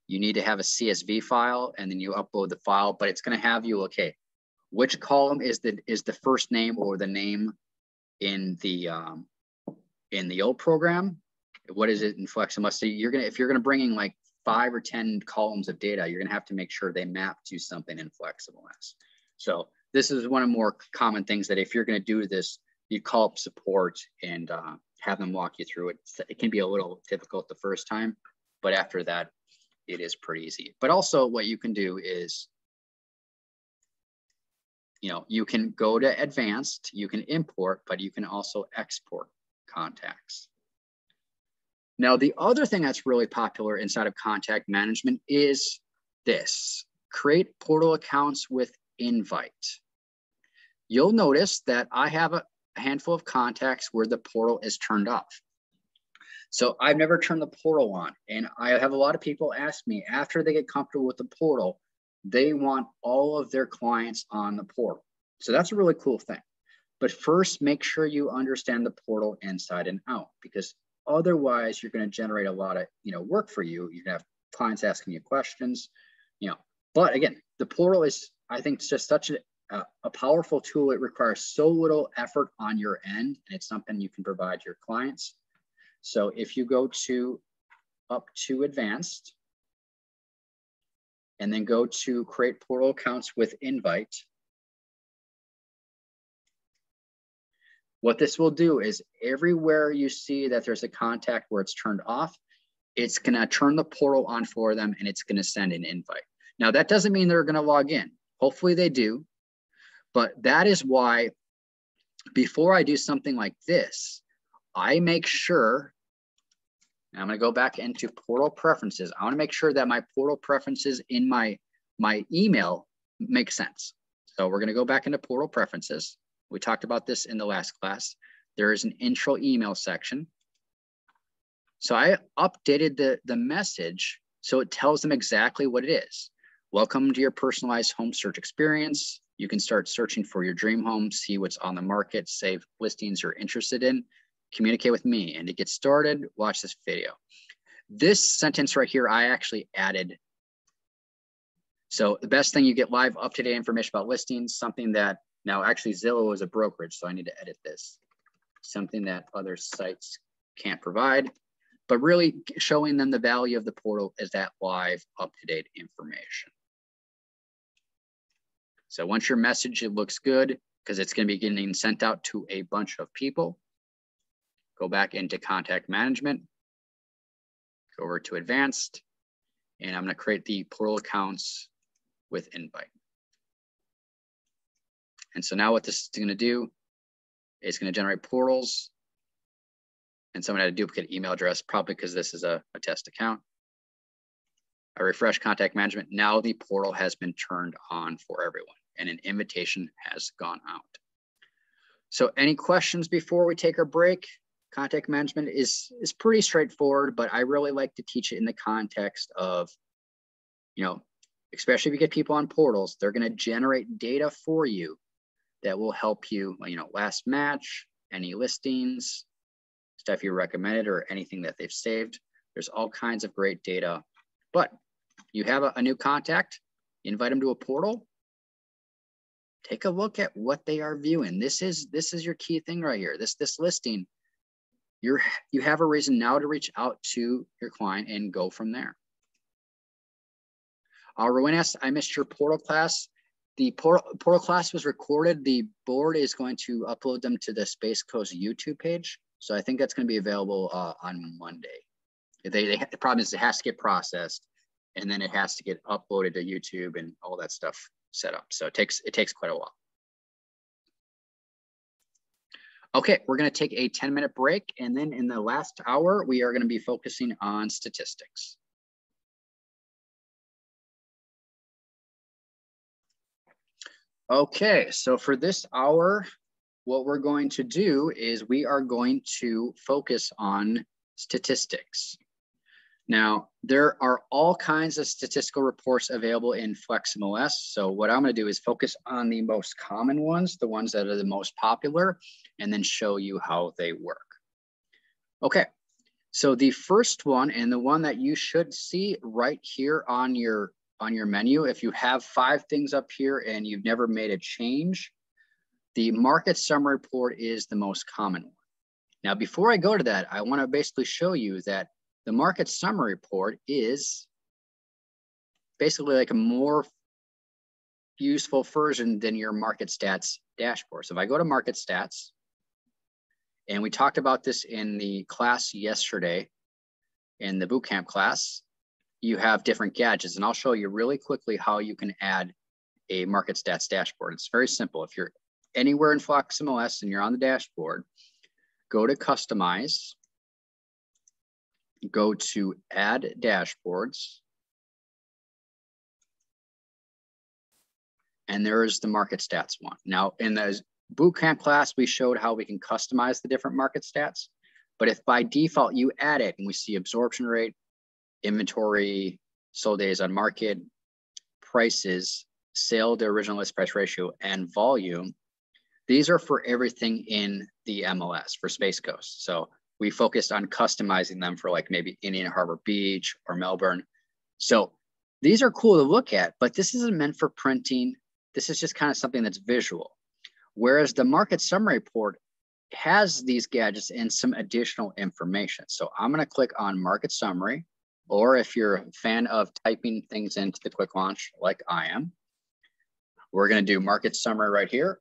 You need to have a CSV file, and then you upload the file, but it's going to have you, okay, which column is the first name or the name in the old program? What is it in FlexMLS? So if you're gonna bring in like 5 or 10 columns of data, you're gonna have to make sure they map to something in FlexMLS. So this is one of the more common things that if you're gonna do this, you call up support and have them walk you through it. It can be a little difficult the first time, but after that, it is pretty easy. But also what you can do is, you can go to advanced, you can import, but you can also export contacts. Now, the other thing that's really popular inside of contact management is this: create portal accounts with invite. You'll notice that I have a handful of contacts where the portal is turned off. So I've never turned the portal on. And I have a lot of people ask me after they get comfortable with the portal, they want all of their clients on the portal. So that's a really cool thing. But first, make sure you understand the portal inside and out, because otherwise you're going to generate a lot of work for you. You have clients asking you questions, But again, the portal is, I think, just such a powerful tool. It requires so little effort on your end, and it's something you can provide your clients. So if you go up to advanced, and then go to create portal accounts with invite, what this will do is everywhere you see that there's a contact where it's turned off, it's going to turn the portal on for them, and it's going to send an invite. Now, that doesn't mean they're going to log in. Hopefully they do. But that is why before I do something like this, I make sure, and I'm going to go back into portal preferences. I want to make sure that my portal preferences in my email make sense. So we're going to go back into portal preferences. We talked about this in the last class. There is an intro email section. So I updated the message so it tells them exactly what it is. Welcome to your personalized home search experience. You can start searching for your dream home, see what's on the market, save listings you're interested in, communicate with me. And to get started, watch this video. This sentence right here, I actually added. So the best thing, you get live up-to-date information about listings, something that, now actually Zillow is a brokerage, so I need to edit this. Something that other sites can't provide, but really showing them the value of the portal is that live up-to-date information. So once your message, it looks good because it's going to be getting sent out to a bunch of people. Go back into contact management, go over to advanced, and I'm going to create the portal accounts with invite. And so now what this is going to do is going to generate portals. And someone had a duplicate email address, probably because this is a test account. I refresh contact management. Now the portal has been turned on for everyone and an invitation has gone out. So any questions before we take our break? Contact management is pretty straightforward, but I really like to teach it in the context of, especially if you get people on portals, they're going to generate data for you that will help you, last match, any listings, stuff you recommended, or anything that they've saved. There's all kinds of great data, but you have a new contact, invite them to a portal, take a look at what they are viewing. This is your key thing right here. This listing, you have a reason now to reach out to your client and go from there. Rowan asked, I missed your portal class. The portal class was recorded. The board is going to upload them to the Space Coast YouTube page. So I think that's going to be available on Monday. The problem is it has to get processed and then it has to get uploaded to YouTube and all that stuff set up. So it takes quite a while. Okay, we're going to take a 10-minute break. And then in the last hour, we are going to be focusing on statistics. Okay, so for this hour, what we're going to do is we are going to focus on statistics. Now, there are all kinds of statistical reports available in FlexMLS. So what I'm going to do is focus on the most common ones, the ones that are the most popular, and then show you how they work. Okay, so the first one, and the one that you should see right here on your menu, if you have 5 things up here and you've never made a change, the market summary report is the most common one. Now, before I go to that, I want to basically show you that the market summary report is basically like a more useful version than your market stats dashboard. So if I go to market stats, and we talked about this in the class yesterday, in the bootcamp class, you have different gadgets, and I'll show you really quickly how you can add a market stats dashboard. It's very simple. If you're anywhere in FlexMLS and you're on the dashboard, go to customize, go to add dashboards, and there is the market stats one. Now in the bootcamp class, we showed how we can customize the different market stats, but if by default you add it and we see absorption rate, inventory, sold days on market, prices, sale to original list price ratio, and volume, these are for everything in the MLS for Space Coast. So we focused on customizing them for like maybe Indian Harbor Beach or Melbourne. So these are cool to look at, but this isn't meant for printing. This is just kind of something that's visual. Whereas the market summary report has these gadgets and some additional information. So I'm going to click on market summary, or if you're a fan of typing things into the quick launch like I am, we're going to do market summary right here.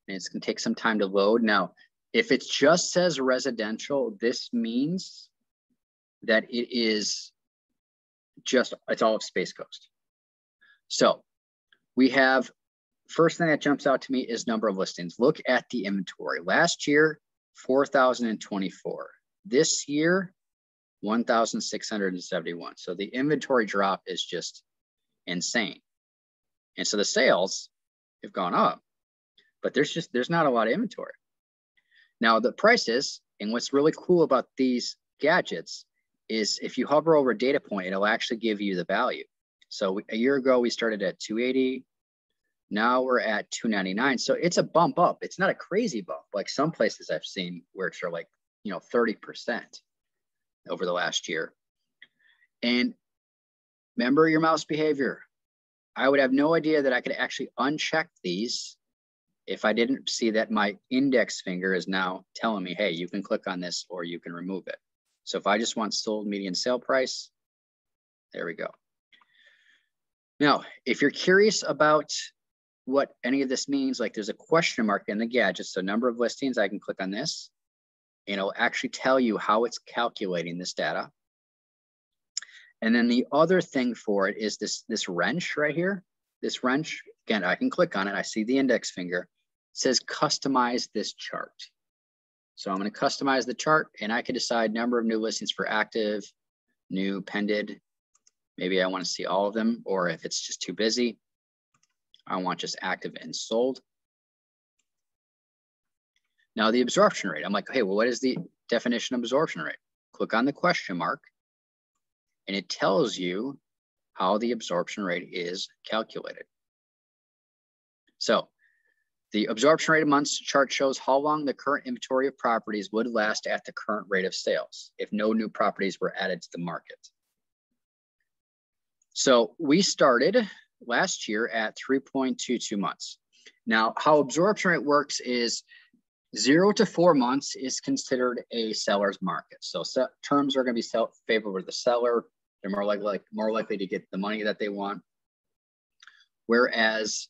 And it's going to take some time to load. Now, if it just says residential, this means that it is just, it's all of Space Coast. So we have, first thing that jumps out to me is number of listings. Look at the inventory. Last year, 4,024. This year, 1,671. So the inventory drop is just insane. And so the sales have gone up, but there's not a lot of inventory. Now the prices, and what's really cool about these gadgets is if you hover over a data point, it'll actually give you the value. So a year ago, we started at 280. Now we're at 299. So it's a bump up. It's not a crazy bump like some places I've seen where it's like, 30% over the last year. And remember your mouse behavior. I would have no idea that I could actually uncheck these if I didn't see that my index finger is now telling me, hey, you can click on this or you can remove it. So if I just want sold median sale price, there we go. Now, if you're curious about what any of this means, like there's a question mark in the gadget, so number of listings, I can click on this and it'll actually tell you how it's calculating this data. And then the other thing for it is this wrench right here. This wrench, again, I can click on it. I see the index finger. It says customize this chart. So I'm going to customize the chart and I can decide number of new listings for active, new, pended. Maybe I want to see all of them, or if it's just too busy, I want just active and sold. Now the absorption rate, I'm like, hey, well, what is the definition of absorption rate? Click on the question mark and it tells you how the absorption rate is calculated. So the absorption rate of months chart shows how long the current inventory of properties would last at the current rate of sales if no new properties were added to the market. So we started last year at 3.22 months. Now, how absorption rate works is 0 to 4 months is considered a seller's market. So terms are going to be favorable to the seller. They're more likely to get the money that they want. Whereas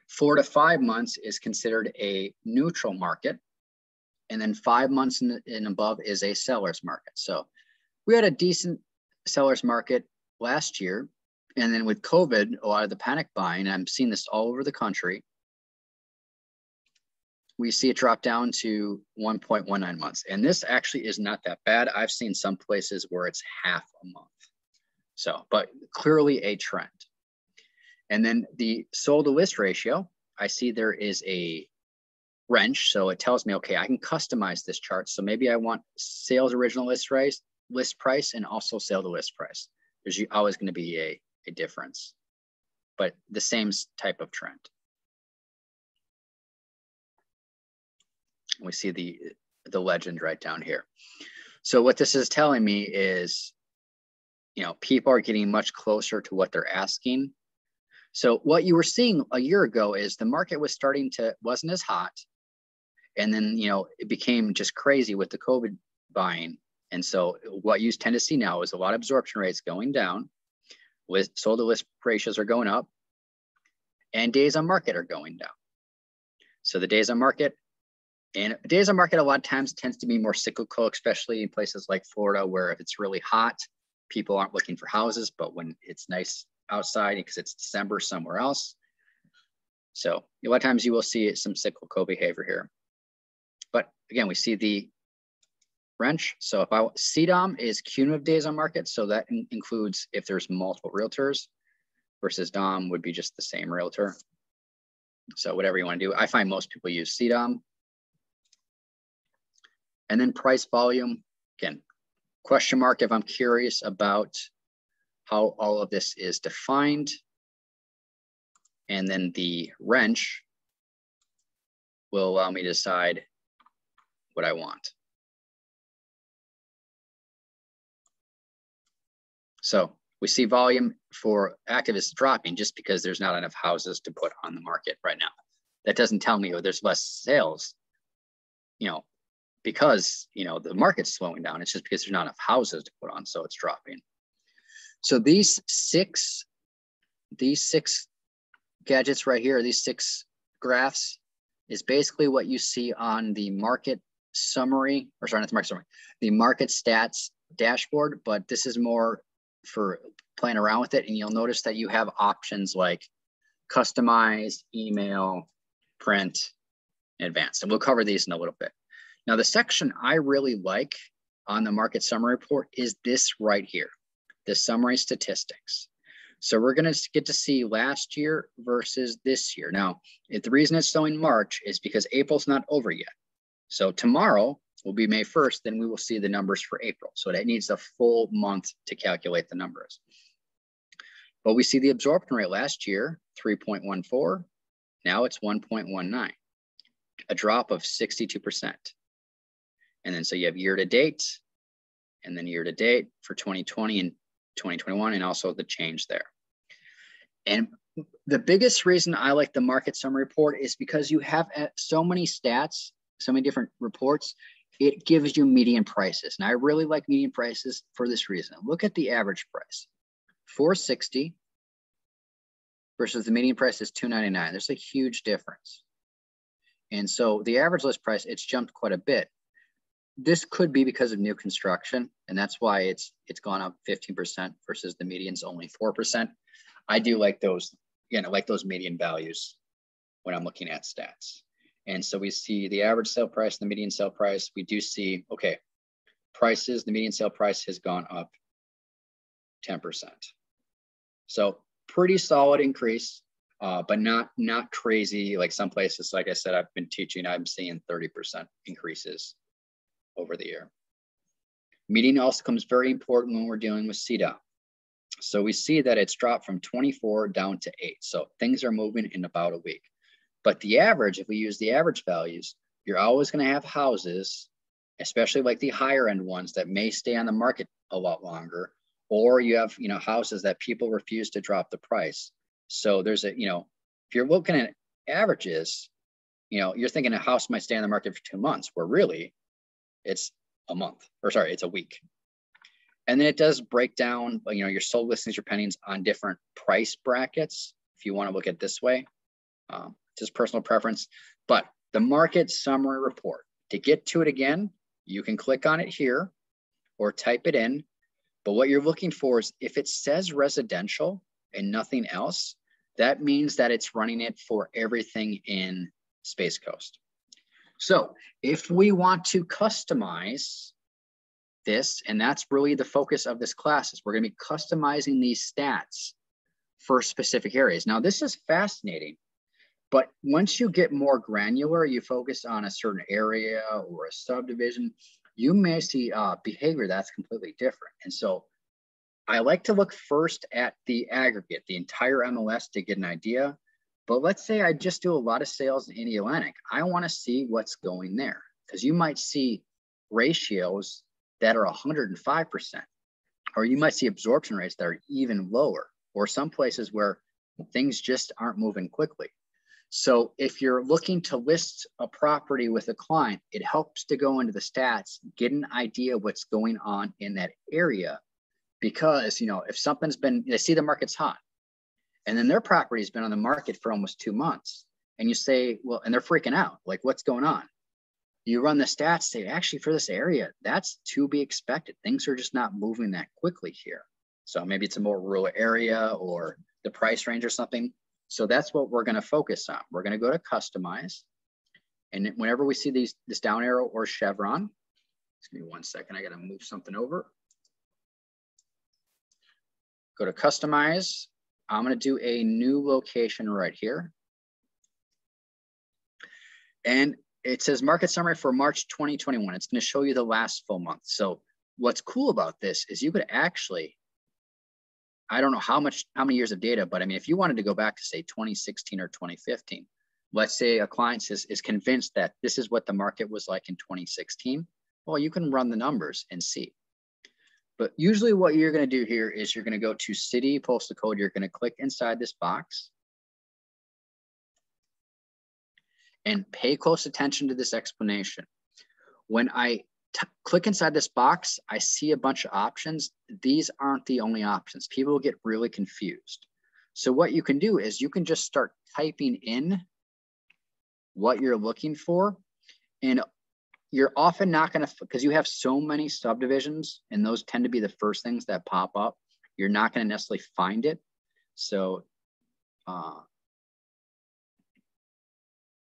4 to 5 months is considered a neutral market. And then 5 months and above is a seller's market. So we had a decent seller's market last year. And then with COVID, a lot of the panic buying, I'm seeing this all over the country. We see it drop down to 1.19 months. And this actually is not that bad. I've seen some places where it's half a month. So, but clearly a trend. And then the sold to list ratio, I see there is a wrench. So it tells me, okay, I can customize this chart. So maybe I want sales original list price and also sale to list price. There's always going to be a difference, but the same type of trend. We see the legend right down here. So what this is telling me is, people are getting much closer to what they're asking. So what you were seeing a year ago is the market was wasn't as hot. And then, it became just crazy with the COVID buying. And so what you tend to see now is a lot of absorption rates going down. Sold to list ratios are going up and days on market are going down. So the days on market a lot of times tends to be more cyclical, especially in places like Florida, where if it's really hot, people aren't looking for houses, but when it's nice outside because it's December somewhere else. So a lot of times you will see some cyclical behavior here. But again, we see the wrench. So if CDOM is cumulative days on market. So that includes if there's multiple realtors, versus DOM would be just the same realtor. So whatever you want to do, I find most people use CDOM. And then price volume, again, question mark if I'm curious about how all of this is defined. And then the wrench will allow me to decide what I want. So we see volume for active is dropping just because there's not enough houses to put on the market right now. That doesn't tell me, there's less sales, because, the market's slowing down. It's just because there's not enough houses to put on, so it's dropping. So these six gadgets right here, these 6 graphs is basically what you see on the market summary, or sorry, not the market summary, the market stats dashboard, but this is more for playing around with it. And you'll notice that you have options like customize, email, print, and advanced. And we'll cover these in a little bit. Now, the section I really like on the market summary report is this right here, the summary statistics. So we're going to get to see last year versus this year. Now, the reason it's showing March is because April's not over yet. So tomorrow will be May 1st, then we will see the numbers for April. So that needs a full month to calculate the numbers. But we see the absorption rate last year, 3.14. Now it's 1.19, a drop of 62%. And then so you have year to date, and then year to date for 2020 and 2021, and also the change there. And the biggest reason I like the market summary report is because you have so many stats, so many different reports, it gives you median prices. And I really like median prices for this reason. Look at the average price, 460 versus the median price is 299. There's a huge difference. And so the average list price, it's jumped quite a bit. This could be because of new construction, and that's why it's gone up 15% versus the median's only 4%. I do like those, again, I like those median values when I'm looking at stats. And so we see the average sale price, the median sale price. We do see, okay, prices, the median sale price has gone up 10%. So pretty solid increase, but not crazy like some places. Like I said, I've been teaching, I'm seeing 30% increases over the year. Median also becomes very important when we're dealing with CDOT. So we see that it's dropped from 24 down to 8. So things are moving in about a week. But the average, if we use the average values, you're always going to have houses, especially like the higher end ones that may stay on the market a lot longer, or you have, houses that people refuse to drop the price. So there's if you're looking at averages, you're thinking a house might stay on the market for 2 months, where really it's a month, or sorry, it's a week. And then it does break down, your sold listings, your pendings on different price brackets, if you want to look at it this way. Just personal preference. But the market summary report, to get to it again, you can click on it here or type it in. But what you're looking for is if it says residential and nothing else, that means that it's running it for everything in Space Coast. So if we want to customize this, and that's really the focus of this class, is we're going to be customizing these stats for specific areas. Now, this is fascinating, but once you get more granular, you focus on a certain area or a subdivision, you may see behavior that's completely different. And so I like to look first at the aggregate, the entire MLS, to get an idea. But let's say I just do a lot of sales in Indiana-Atlantic. I want to see what's going there, because you might see ratios that are 105%, or you might see absorption rates that are even lower, or some places where things just aren't moving quickly. So if you're looking to list a property with a client, it helps to go into the stats, get an idea of what's going on in that area. Because, if something's been, they see the market's hot, and then their property's been on the market for almost 2 months, and you say, well, and they're freaking out, like, what's going on? You run the stats, say, actually, for this area, that's to be expected. Things are just not moving that quickly here. So maybe it's a more rural area or the price range or something. So that's what we're going to focus on. We're going to go to customize. And whenever we see this down arrow or chevron, just give me 1 second. I got to move something over. Go to customize. I'm going to do a new location right here. And it says market summary for March 2021. It's going to show you the last full month. So what's cool about this is you could actually, I don't know how many years of data, but I mean, if you wanted to go back to say 2016 or 2015, let's say a client is convinced that this is what the market was like in 2016. Well, you can run the numbers and see. But usually what you're going to do here is you're going to go to city, postal code. You're going to click inside this box and pay close attention to this explanation. When I click inside this box, I see a bunch of options. These aren't the only options. People get really confused. So what you can do is you can just start typing in what you're looking for, and you're often not going to, because you have so many subdivisions and those tend to be the first things that pop up, you're not going to necessarily find it. So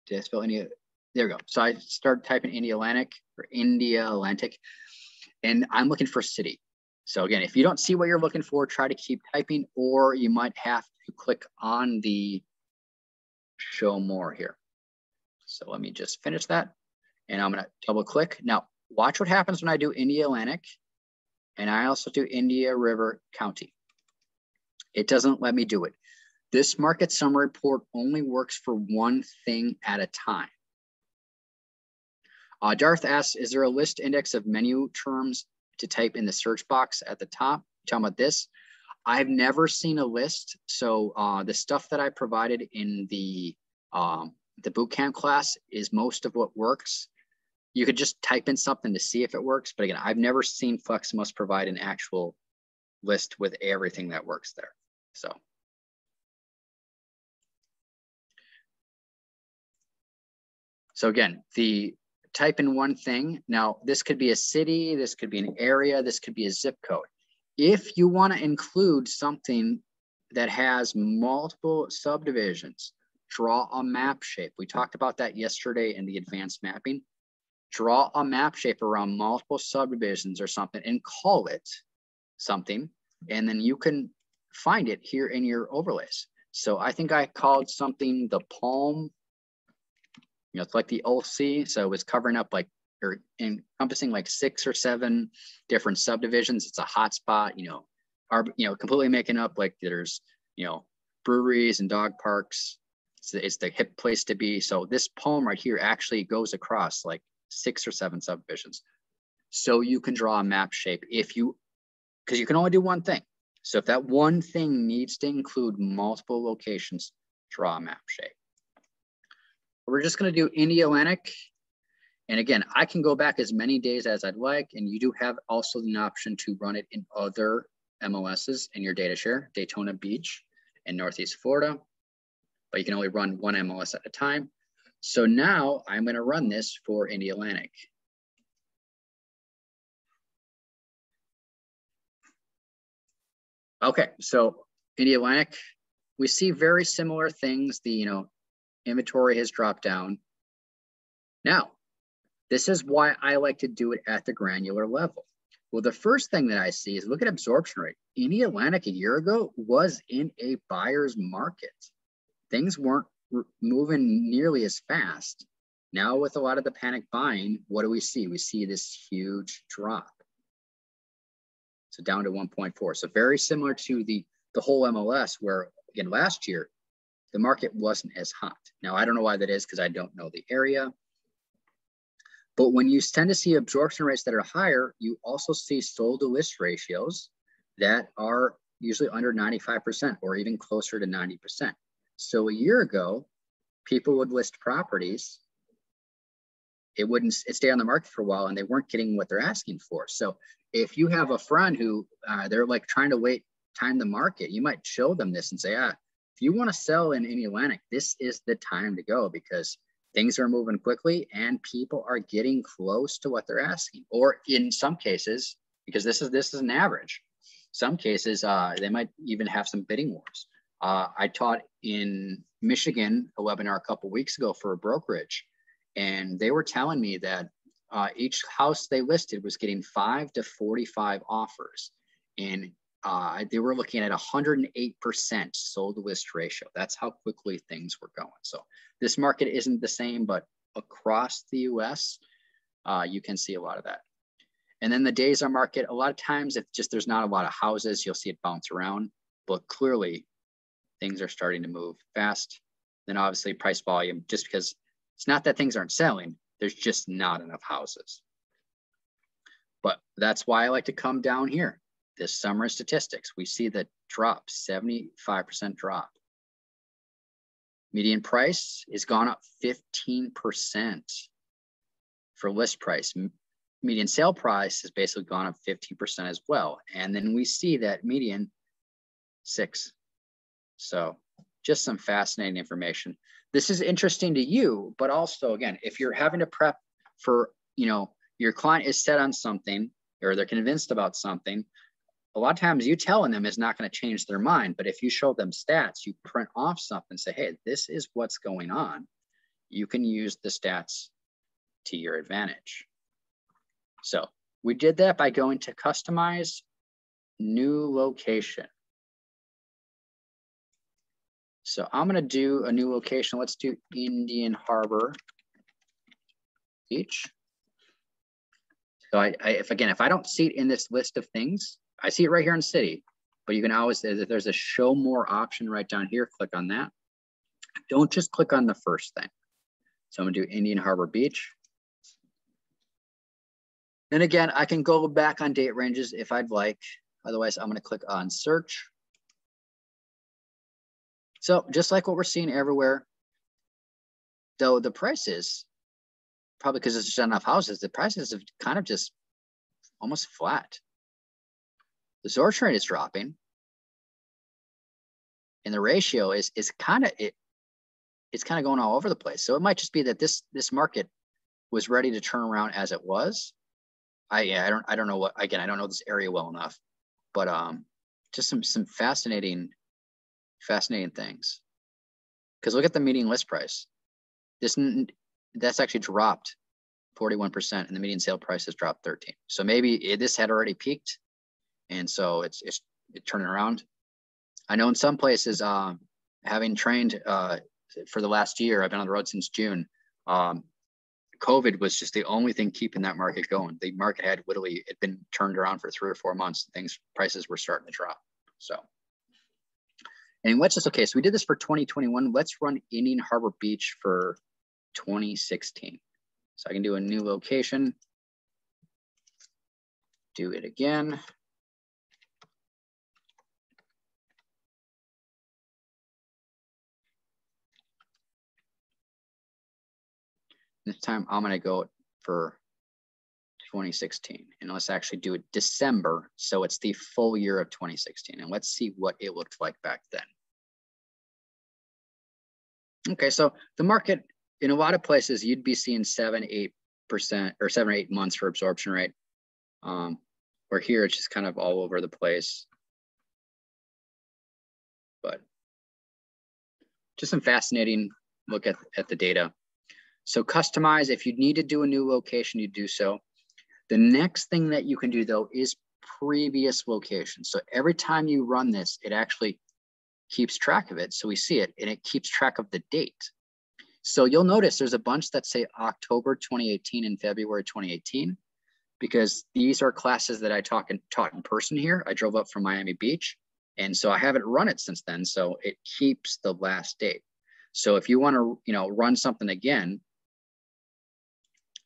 did I spell India? There we go. So I started typing India-Atlantic or India-Atlantic, and I'm looking for city. So again, if you don't see what you're looking for, try to keep typing, or you might have to click on the show more here. So let me just finish that. And I'm going to double click. Now, watch what happens when I do India-Atlantic, and I also do India River County. It doesn't let me do it. This market summary report only works for one thing at a time. Darth asks, is there a list index of menu terms to type in the search box at the top? Talking about this. I've never seen a list. So the stuff that I provided in the bootcamp class is most of what works. You could just type in something to see if it works. But again, I've never seen FlexMLS provide an actual list with everything that works there. So again, the type in one thing. Now, this could be a city, this could be an area, this could be a zip code. If you want to include something that has multiple subdivisions, draw a map shape. We talked about that yesterday in the advanced mapping. Draw a map shape around multiple subdivisions or something and call it something. And then you can find it here in your overlays. So I think I called something the Palm. You know, it's like the OC, so it's covering up like, or encompassing like 6 or 7 different subdivisions. It's a hotspot, completely making up like there's, breweries and dog parks. It's the hip place to be. So this poem right here actually goes across like 6 or 7 subdivisions. So you can draw a map shape because you can only do one thing. So if that one thing needs to include multiple locations, draw a map shape. We're just going to do India Atlantic. And again, I can go back as many days as I'd like. And you do have also an option to run it in other MLSs in your data share, Daytona Beach and Northeast Florida. But you can only run one MLS at a time. So now I'm going to run this for India Atlantic. Okay, so India Atlantic, we see very similar things. The inventory has dropped down. Now, this is why I like to do it at the granular level. Well, the first thing that I see is look at absorption rate. India Atlantic a year ago was in a buyer's market. Things weren't moving nearly as fast. Now with a lot of the panic buying, what do we see? We see this huge drop. So down to 1.4. So very similar to the whole MLS where, again, last year, the market wasn't as hot. Now, I don't know why that is because I don't know the area. But when you tend to see absorption rates that are higher, you also see sold to list ratios that are usually under 95% or even closer to 90%. So a year ago, people would list properties. It'd stay on the market for a while and they weren't getting what they're asking for. So if you have a friend who they're like trying to time the market, you might show them this and say, if you want to sell in India Atlantic, this is the time to go because things are moving quickly and people are getting close to what they're asking. Or in some cases, because this is an average, some cases they might even have some bidding wars. I taught in Michigan a webinar a couple of weeks ago for a brokerage, and they were telling me that each house they listed was getting 5 to 45 offers. And they were looking at 108% sold to list ratio. That's how quickly things were going. So this market isn't the same, but across the US, you can see a lot of that. And then the days on market, a lot of times, if there's not a lot of houses, you'll see it bounce around, but clearly things are starting to move fast. Then obviously price volume, just because it's not that things aren't selling, there's just not enough houses. But that's why I like to come down here. This summary statistics, we see the drop, 75% drop. Median price is gone up 15% for list price. Median sale price has basically gone up 15% as well. And then we see that median 6. So just some fascinating information. This is interesting to you, but also again, if you're having to prep for, your client is set on something or they're convinced about something, a lot of times you telling them is not going to change their mind. But if you show them stats, you print off something and say, hey, this is what's going on. You can use the stats to your advantage. So we did that by going to customize new location. So I'm going to do a new location. Let's do Indian Harbor Beach. So if I don't see it in this list of things, I see it right here in city. but you can always, there's a show more option right down here. Click on that. Don't just click on the first thing. So I'm gonna do Indian Harbor Beach. And again, I can go back on date ranges if I'd like. Otherwise, I'm gonna click on search. So just like what we're seeing everywhere, though the prices, probably because there's just not enough houses, the prices have kind of just almost flat. The absorption rate is dropping. And the ratio is kind of, it's kind of going all over the place. So it might just be that this market was ready to turn around as it was. I don't know what, again, I don't know this area well enough, but just some fascinating things. Because look at the median list price. That's actually dropped 41%, and the median sale price has dropped 13. So maybe this had already peaked, and so it's turning around. I know in some places, having trained for the last year, I've been on the road since June. COVID was just the only thing keeping that market going. The market had literally, it been turned around for 3 or 4 months. Prices were starting to drop. So, and let's just, okay, so we did this for 2021. Let's run Indian Harbor Beach for 2016. So I can do a new location, do it again. This time I'm gonna go for 2016, and let's actually do it December. So it's the full year of 2016, and let's see what it looked like back then. Okay, so the market, in a lot of places, you'd be seeing 7-8% or 7 or 8 months for absorption rate. Where here, it's just kind of all over the place. But just some fascinating look at the data. So customize, if you need to do a new location, you do so. The next thing that you can do though is previous locations. So every time you run this, it actually keeps track of it. So we see it and it keeps track of the date. So you'll notice there's a bunch that say October 2018 and February 2018, because these are classes that I taught in person here. I drove up from Miami Beach, and so I haven't run it since then. So it keeps the last date. So if you want to, run something again,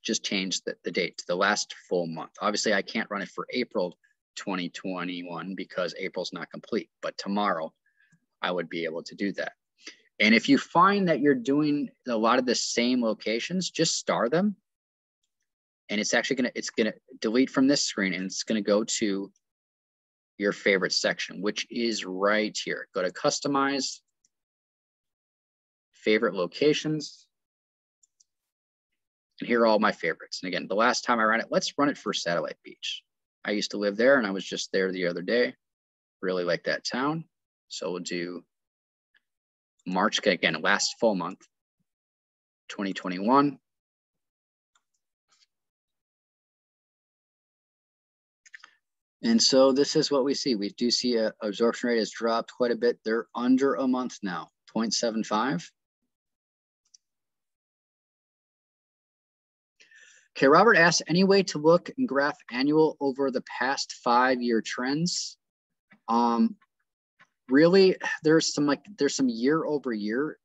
just change the date to the last full month. Obviously, I can't run it for April 2021 because April's not complete, but tomorrow I would be able to do that. And if you find that you're doing a lot of the same locations, just star them. And it's actually gonna delete from this screen, and it's gonna go to your favorite section, which is right here. Go to customize, favorite locations. And here are all my favorites. And again, the last time I ran it, let's run it for Satellite Beach. I used to live there, and I was just there the other day. Really like that town. So we'll do March, again, last full month, 2021. And so this is what we see. We do see absorption rate has dropped quite a bit. They're under a month now, 0.75. Okay, Robert asks, any way to look and graph annual over the past 5-year trends? Really, there's some year over year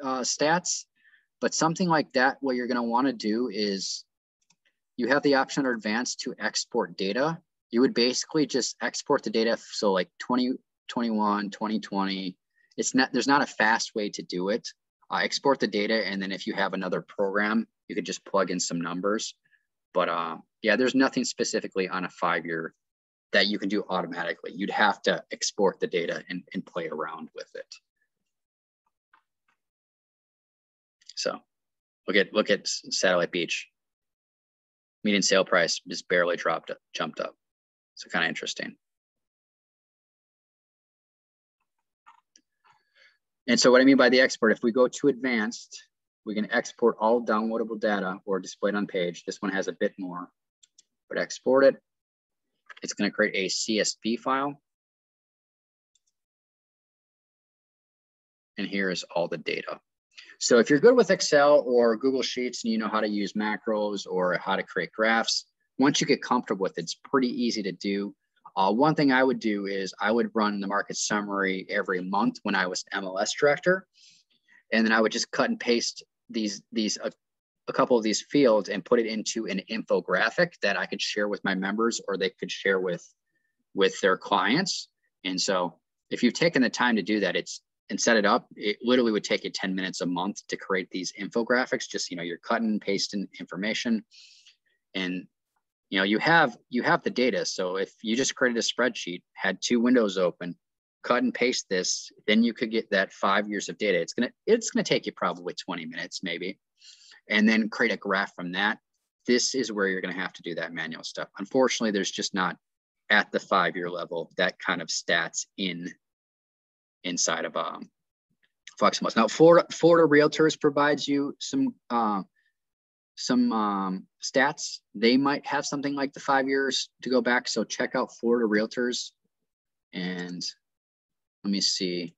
stats, but something like that, what you're gonna wanna do is you have the option under advanced to export data. You would basically just export the data. So like 2021, 2020, there's not a fast way to do it. Export the data, and then if you have another program, you could just plug in some numbers. But yeah, there's nothing specifically on a 5-year that you can do automatically. You'd have to export the data and play around with it. So look at Satellite Beach. Median sale price just barely jumped up. So kind of interesting. And so what I mean by the export, if we go to advanced, we can export all downloadable data or displayed on page. This one has a bit more, but export it. It's going to create a CSV file. And here is all the data. So if you're good with Excel or Google Sheets and you know how to use macros or how to create graphs, once you get comfortable with it, it's pretty easy to do. One thing I would do is I would run the market summary every month when I was MLS director. And then I would just cut and paste a couple of these fields and put it into an infographic that I could share with my members, or they could share with their clients. And so if you've taken the time to do that, and set it up, it literally would take you 10 minutes a month to create these infographics. Just, you're cutting and pasting information, and you have the data. So if you just created a spreadsheet, had 2 windows open, cut and paste this, then you could get that 5 years of data. It's gonna take you probably 20 minutes maybe, and then create a graph from that. This is where you're gonna have to do that manual stuff. Unfortunately, there's just not at the 5-year level that kind of stats inside of FlexMLS. Now, Florida Realtors provides you some stats. They might have something like the 5 years to go back. So check out Florida Realtors, and let me see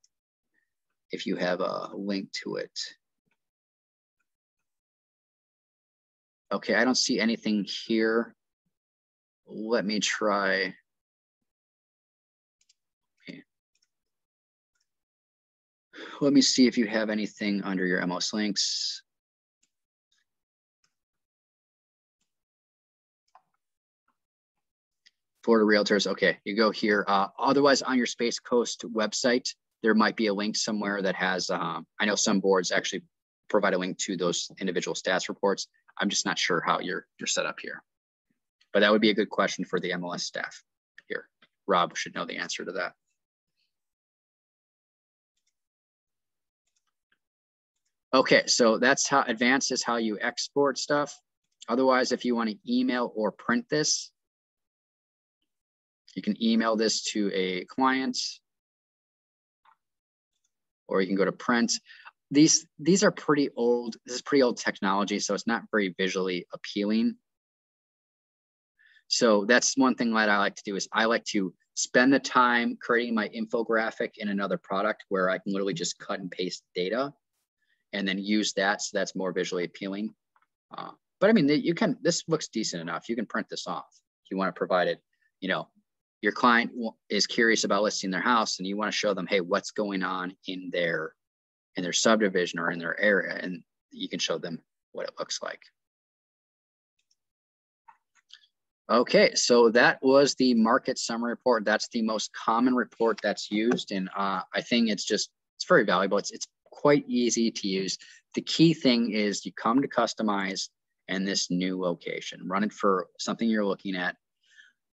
if you have a link to it. Okay, I don't see anything here. Let me try. Okay. Let me see if you have anything under your MLS links. Florida Realtors, okay, you go here. Otherwise, on your Space Coast website, there might be a link somewhere that has, I know some boards actually provide a link to those individual stats reports. I'm just not sure how you're set up here. But that would be a good question for the MLS staff here. Rob should know the answer to that. Okay, so that's how advanced is how you export stuff. Otherwise, if you want to email or print this, you can email this to a client, or you can go to print. These are pretty old. This is pretty old technology, so it's not very visually appealing. So that's one thing that I like to do is I like to spend the time creating my infographic in another product where I can literally just cut and paste data and then use that. So that's more visually appealing. But I mean, this looks decent enough. You can print this off if you want to provide it. Your client is curious about listing their house and you want to show them, hey, what's going on in their subdivision or in their area, and you can show them what it looks like. Okay, so that was the market summary report. That's the most common report that's used, and I think it's very valuable. It's quite easy to use. The key thing is you come to customize and this new location, run it for something you're looking at.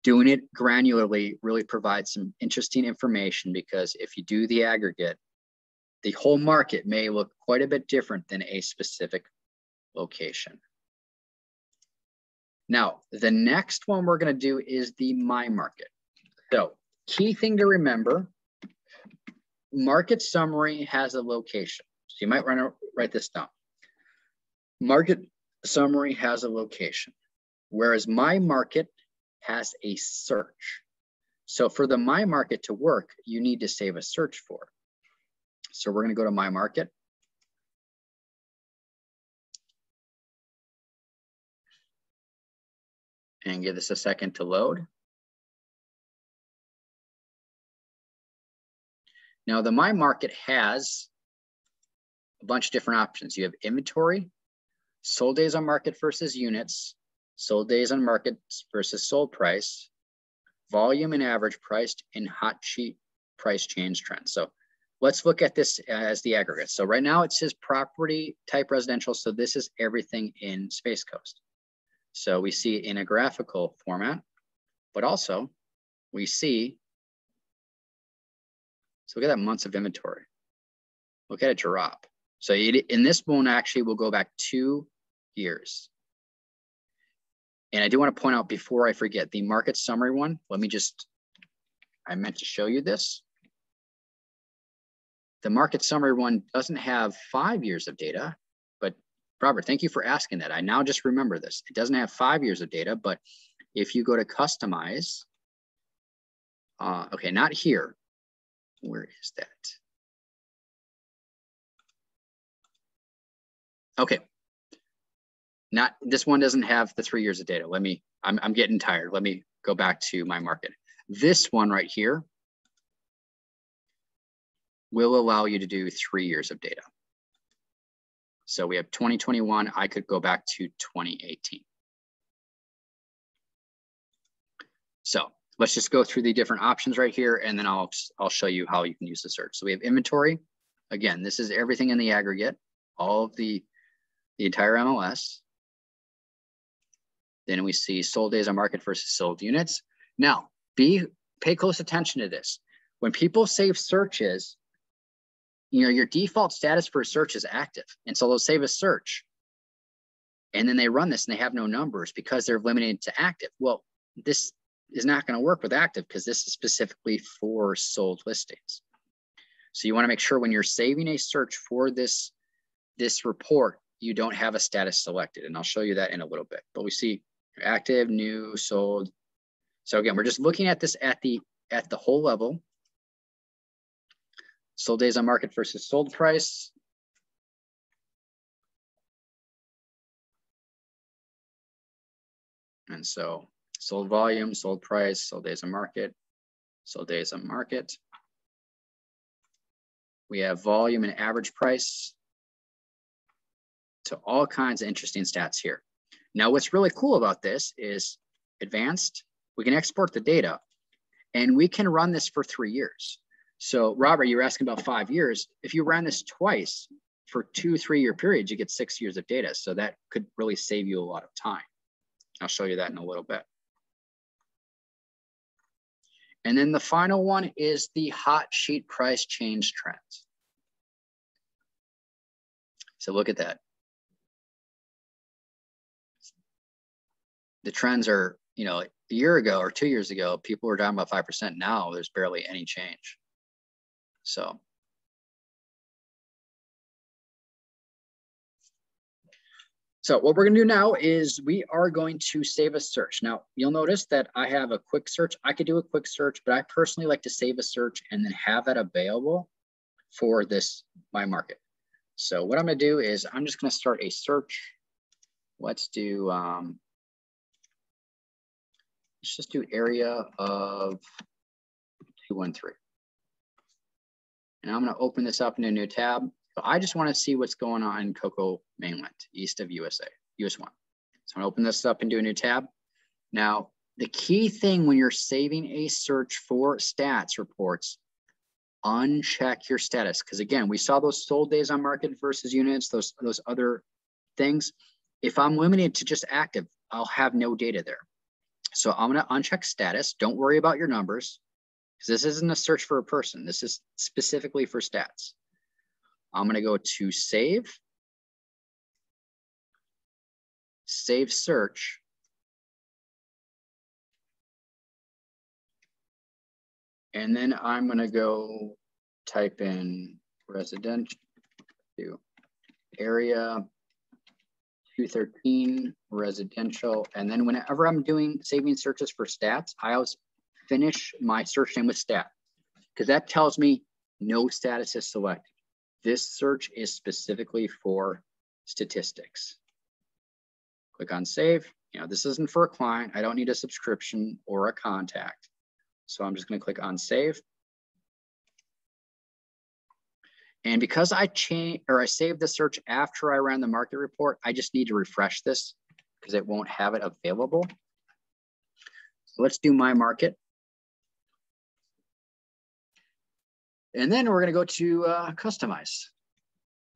Doing it granularly really provides some interesting information, because if you do the aggregate, the whole market may look quite a bit different than a specific location. Now, the next one we're going to do is the My Market. So, key thing to remember, market summary has a location. So you might write this down. Market summary has a location, whereas My Market has a search. So for the My Market to work, you need to save a search for. So we're going to go to My Market. And give this a second to load. Now the My Market has a bunch of different options. You have inventory, sold days on market versus units, sold days on market versus sold price, volume and average priced, and hot sheet price change trends. So let's look at this as the aggregate. So right now it says property type residential. So this is everything in Space Coast. So we see it in a graphical format, but also we see, so look at that months of inventory. Look at it drop. So in this one actually will go back 2 years. And I do want to point out before I forget, the market summary one, I meant to show you this. The market summary one doesn't have 5 years of data, but Robert, thank you for asking that. I now just remember this. It doesn't have 5 years of data, but if you go to customize, okay, not here. Where is that? Okay. This one doesn't have the 3 years of data. I'm getting tired. Let me go back to My Market. This one right here will allow you to do 3 years of data. So we have 2021, I could go back to 2018. So let's just go through the different options right here, and then I'll show you how you can use the search. So we have inventory. Again, this is everything in the aggregate, all of the entire MLS. Then we see sold days on market versus sold units. Now, pay close attention to this. When people save searches, you know, your default status for a search is active. And so they'll save a search. And then they run this and they have no numbers because they're limited to active. Well, this is not going to work with active because this is specifically for sold listings. So you want to make sure when you're saving a search for this report, you don't have a status selected. And I'll show you that in a little bit. But we see active, new, sold. So again, we're just looking at this at the whole level. Sold days on market versus sold price. And so sold volume, sold price, sold days on market, sold days on market. We have volume and average price. So all kinds of interesting stats here. Now, what's really cool about this is advanced. We can export the data and we can run this for 3 years. So Robert, you were asking about 5 years. If you ran this twice for 2 3-year periods, you get 6 years of data. So that could really save you a lot of time. I'll show you that in a little bit. And then the final one is the hot sheet price change trends. So look at that. The trends are, you know, a year ago or 2 years ago, people were down about 5%. Now there's barely any change. So what we're going to do now is we are going to save a search. Now, you'll notice that I have a quick search. I could do a quick search, but I personally like to save a search and then have that available for this, my market. So what I'm going to do is I'm just going to start a search. Let's do, let's just do area of 213. And I'm going to open this up in a new tab. So I just want to see what's going on in Cocoa Mainland, east of USA, US 1. So I'm going to open this up and do a new tab. Now, the key thing when you're saving a search for stats reports, uncheck your status. Because again, we saw those sold days on market versus units, those other things. If I'm limited to just active, I'll have no data there. So I'm going to uncheck status. Don't worry about your numbers, because this isn't a search for a person. This is specifically for stats. I'm going to go to save search. And then I'm going to go type in residential area 213 residential. And then whenever I'm saving searches for stats, I always finish my search name with stat, because that tells me no status is selected. This search is specifically for statistics. Click on save. You know, this isn't for a client. I don't need a subscription or a contact. So I'm just going to click on save. And because I saved the search after I ran the market report, I just need to refresh this because it won't have it available. So let's do my market. And then we're going to go to customize.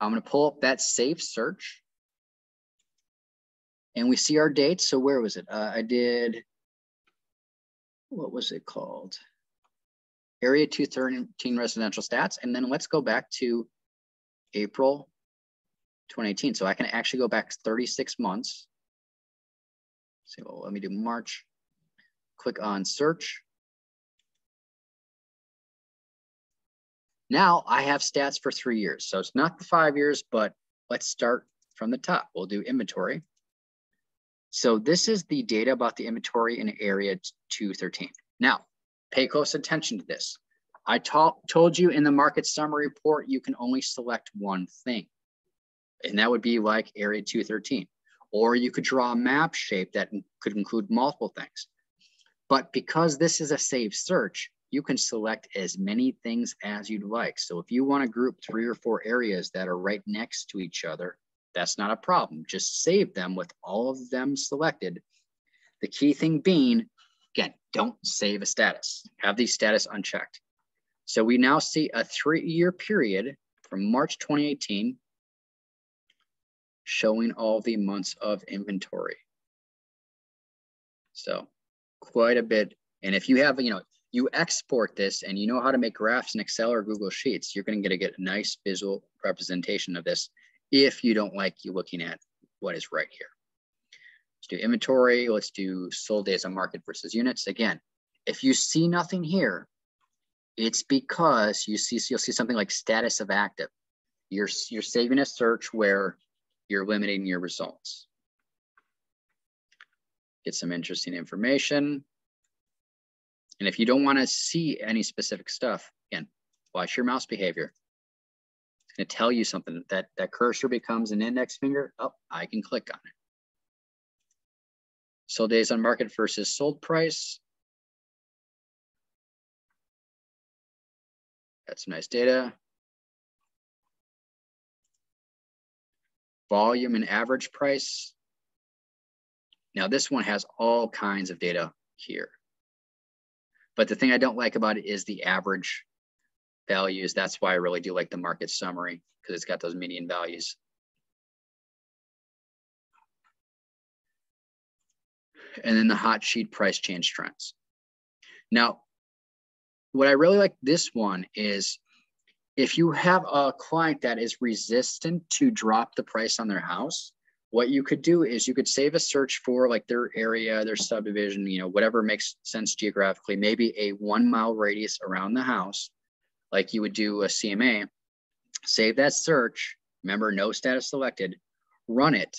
I'm going to pull up that save search. And we see our date. So where was it? I did, what was it called? Area 213 residential stats. And then let's go back to April 2018. So I can actually go back 36 months. So well, let me do March. Click on search. Now I have stats for 3 years. So it's not the 5 years, but let's start from the top. We'll do inventory. So this is the data about the inventory in area 213. Now, pay close attention to this. I told you in the market summary report, you can only select one thing. And that would be like area 213. Or you could draw a map shape that could include multiple things. But because this is a saved search, you can select as many things as you'd like. So if you want to group 3 or 4 areas that are right next to each other, that's not a problem. Just save them with all of them selected. The key thing being, again, don't save a status. Have these status unchecked. So we now see a 3-year period from March 2018 showing all the months of inventory. So quite a bit. And if you have, you export this and you know how to make graphs in Excel or Google Sheets, you're going to get a nice visual representation of this if you don't like you looking at what is right here. Let's do inventory. Let's do sold days on market versus units. Again, if you see nothing here, it's because you'll see something like status of active. You're saving a search where you're limiting your results. Get some interesting information. And if you don't want to see any specific stuff, again, watch your mouse behavior. It's going to tell you something. That cursor becomes an index finger. Oh, I can click on it. Sold days on market versus sold price. That's some nice data. Volume and average price. Now this one has all kinds of data here. But the thing I don't like about it is the average values. That's why I really do like the market summary, because it's got those median values. And then the hot sheet price change trends. Now, what I really like this one is if you have a client that is resistant to drop the price on their house, what you could do is you could save a search for like their area, their subdivision, whatever makes sense geographically, maybe a 1 mile radius around the house, like you would do a CMA, save that search, remember no status selected, run it.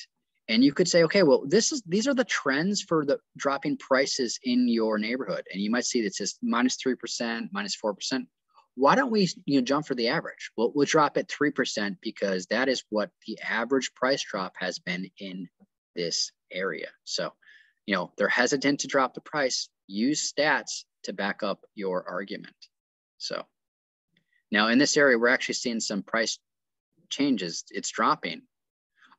And you could say, okay, well, these are the trends for the dropping prices in your neighborhood. And you might see that it says -3%, -4%. Why don't we jump for the average? Well, we'll drop it 3% because that is what the average price drop has been in this area. So, they're hesitant to drop the price. Use stats to back up your argument. So now in this area, we're actually seeing some price changes. It's dropping.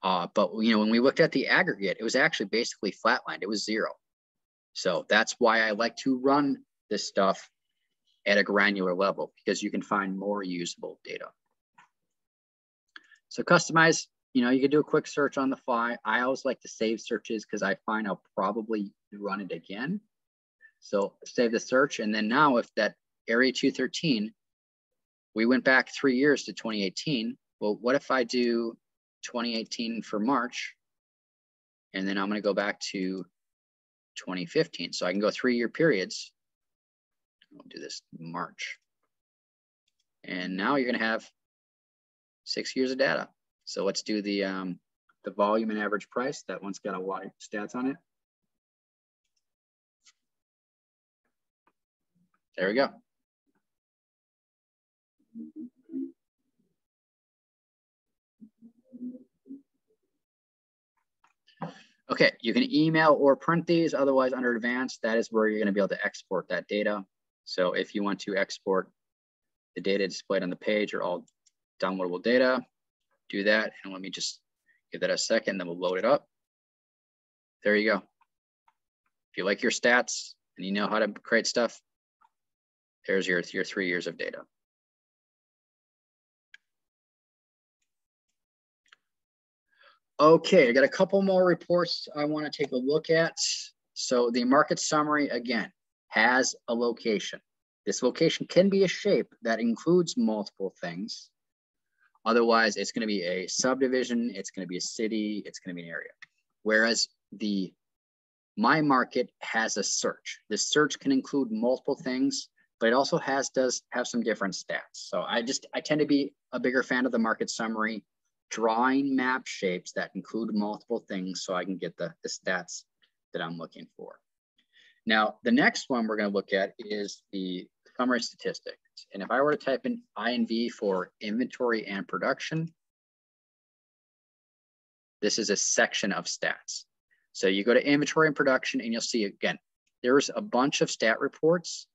But when we looked at the aggregate, it was actually basically flatlined. It was 0. So that's why I like to run this stuff at a granular level, because you can find more usable data. So customize, you can do a quick search on the fly. I always like to save searches because I find I'll probably run it again. So save the search. And then now if that area 213, we went back 3 years to 2018. Well, what if I do 2018 for March, and then I'm going to go back to 2015. So I can go 3-year periods. I'll do this March. And now you're going to have 6 years of data. So let's do the volume and average price. That one's got a lot of stats on it. There we go. Okay, you can email or print these. Otherwise, under advanced, that is where you're going to be able to export that data. So if you want to export the data displayed on the page or all downloadable data, do that. And let me just give that a second, then we'll load it up. There you go. If you like your stats and you know how to create stuff, there's your 3 years of data. Okay, I got a couple more reports I want to take a look at. So the market summary, again, has a location. This location can be a shape that includes multiple things. Otherwise, it's going to be a subdivision, it's going to be a city, it's going to be an area. Whereas the My Market has a search. This search can include multiple things, but it also does have some different stats. So I tend to be a bigger fan of the market summary, drawing map shapes that include multiple things so I can get the stats that I'm looking for. Now, the next one we're going to look at is the summary statistics. And if I were to type in INV for inventory and production, this is a section of stats. So you go to inventory and production and you'll see, again, there's a bunch of stat reports.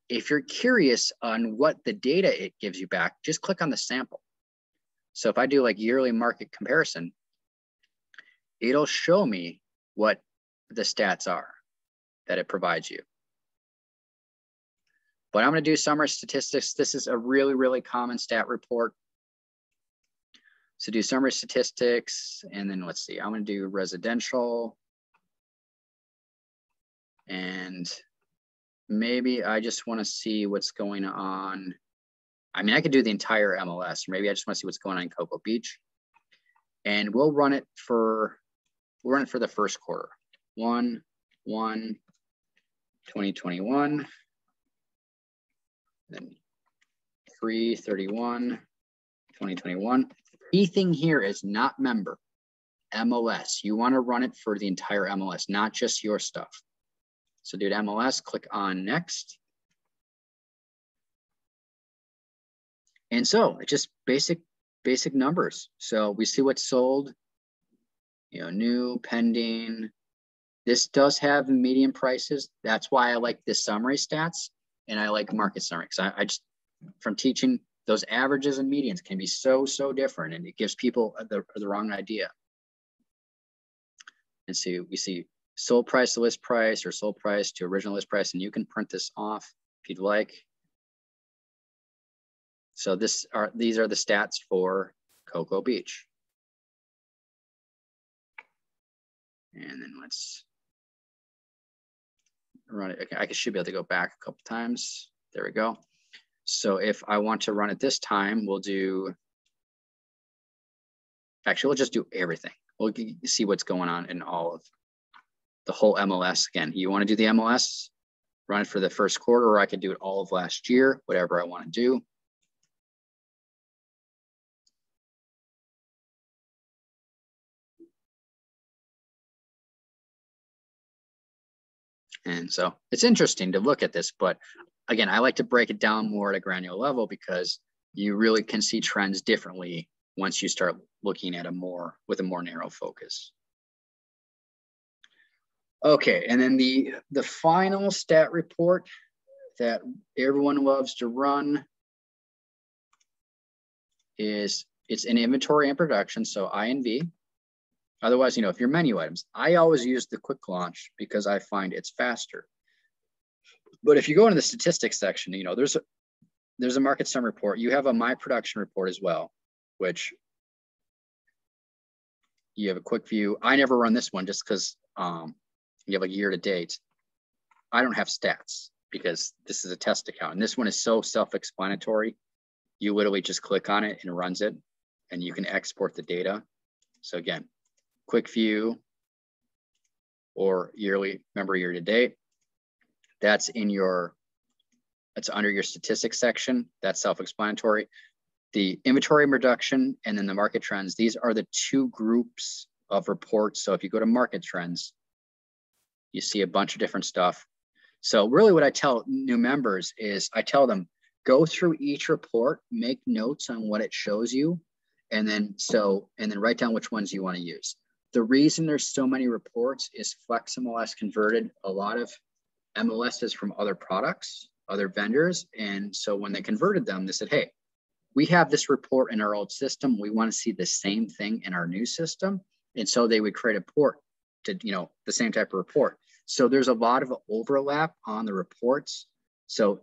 If you're curious on what the data it gives you back, just click on the sample. So if I do like yearly market comparison, it'll show me what the stats are that it provides you. But I'm going to do summary statistics. This is a really, really common stat report. So do summary statistics, and then let's see, I'm going to do residential. And maybe I just want to see what's going on. I mean, I could do the entire MLS, or maybe I just want to see what's going on in Cocoa Beach. And we'll run it for the first quarter. 1/1/2021. Then 3/31/2021. Key thing here is not member, MLS. You want to run it for the entire MLS, not just your stuff. So do MLS, click on next. And so it's just basic numbers. So we see what's sold, you know, new, pending. This does have median prices. That's why I like this summary stats, and I like market summary, because I just, from teaching, those averages and medians can be so different, and it gives people the wrong idea. And so we see sold price to list price, or sold price to original list price, and you can print this off if you'd like. So these are the stats for Cocoa Beach. And then let's run it. Okay, I should be able to go back a couple times. There we go. So if I want to run it this time, we'll just do everything. We'll see what's going on in all of the whole MLS. Again, you want to do the MLS, run it for the first quarter, or I could do it all of last year, whatever I want to do. And so it's interesting to look at this, but again, I like to break it down more at a granular level, because you really can see trends differently once you start looking at with a more narrow focus. Okay, and then the final stat report that everyone loves to run is, it's an inventory and production, so INV. Otherwise, you know, if you're menu items, I always use the quick launch because I find it's faster. But if you go into the statistics section, you know, there's a market sum report. You have a my production report as well, which you have a quick view. I never run this one just because you have a year to date. I don't have stats because this is a test account, and this one is so self-explanatory. You literally just click on it and it runs it, and you can export the data. So again, quick view or yearly, member year to date. That's under your statistics section. That's self-explanatory. The inventory reduction and then the market trends, these are the two groups of reports. So if you go to market trends, you see a bunch of different stuff. So really what I tell new members is I tell them, go through each report, make notes on what it shows you, and then write down which ones you want to use. The reason there's so many reports is FlexMLS converted a lot of MLSs from other products, other vendors. And so when they converted them, they said, hey, we have this report in our old system. We want to see the same thing in our new system. And so they would create a port to, you know, the same type of report. So there's a lot of overlap on the reports. So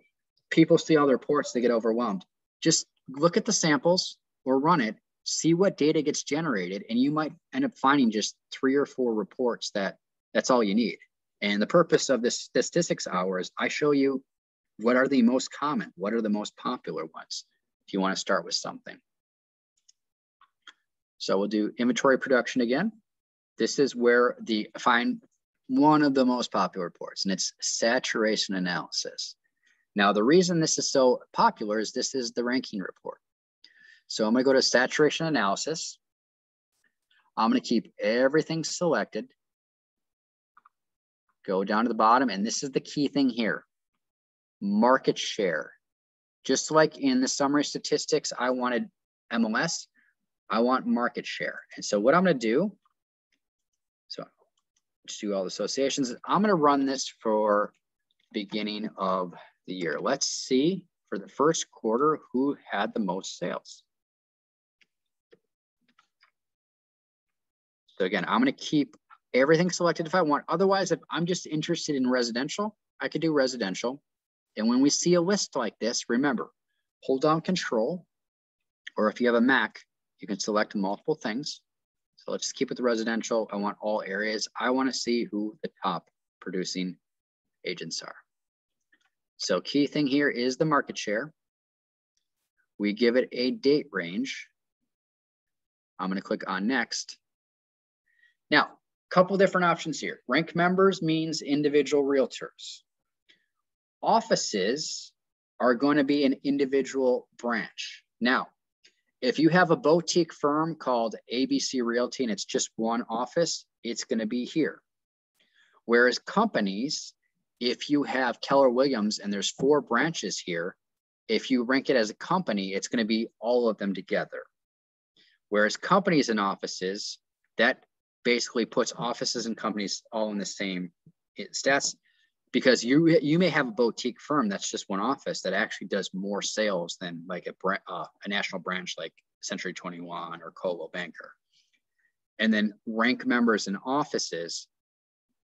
people see all the reports, they get overwhelmed. Just look at the samples or run it, see what data gets generated, and you might end up finding just 3 or 4 reports that's all you need. And the purpose of this statistics hour is I show you what are the most common, what are the most popular ones, if you want to start with something. So we'll do inventory production again. This is where find one of the most popular reports, and it's saturation analysis. Now, the reason this is so popular is this is the ranking report. So I'm going to go to saturation analysis. I'm going to keep everything selected. Go down to the bottom, and this is the key thing here. Market share. Just like in the summary statistics, I wanted MLS, I want market share. And so what I'm going to do, so Just do all the associations. I'm going to run this for beginning of the year. Let's see for the first quarter who had the most sales. So again, I'm going to keep everything selected if I want. Otherwise, if I'm just interested in residential, I could do residential. And when we see a list like this, remember, hold down Control, or if you have a Mac, you can select multiple things. So let's just keep with the residential. I want all areas. I want to see who the top producing agents are. So key thing here is the market share. We give it a date range. I'm going to click on next. Now, a couple different options here. Rank members means individual realtors. Offices are going to be an individual branch. Now, if you have a boutique firm called ABC Realty and it's just one office, it's going to be here. Whereas companies, if you have Keller Williams and there's 4 branches here, if you rank it as a company, it's going to be all of them together. Whereas companies and offices, that basically puts offices and companies all in the same stats, because you may have a boutique firm that's just one office that actually does more sales than like a national branch like Century 21 or Coldwell Banker. And then rank members in offices,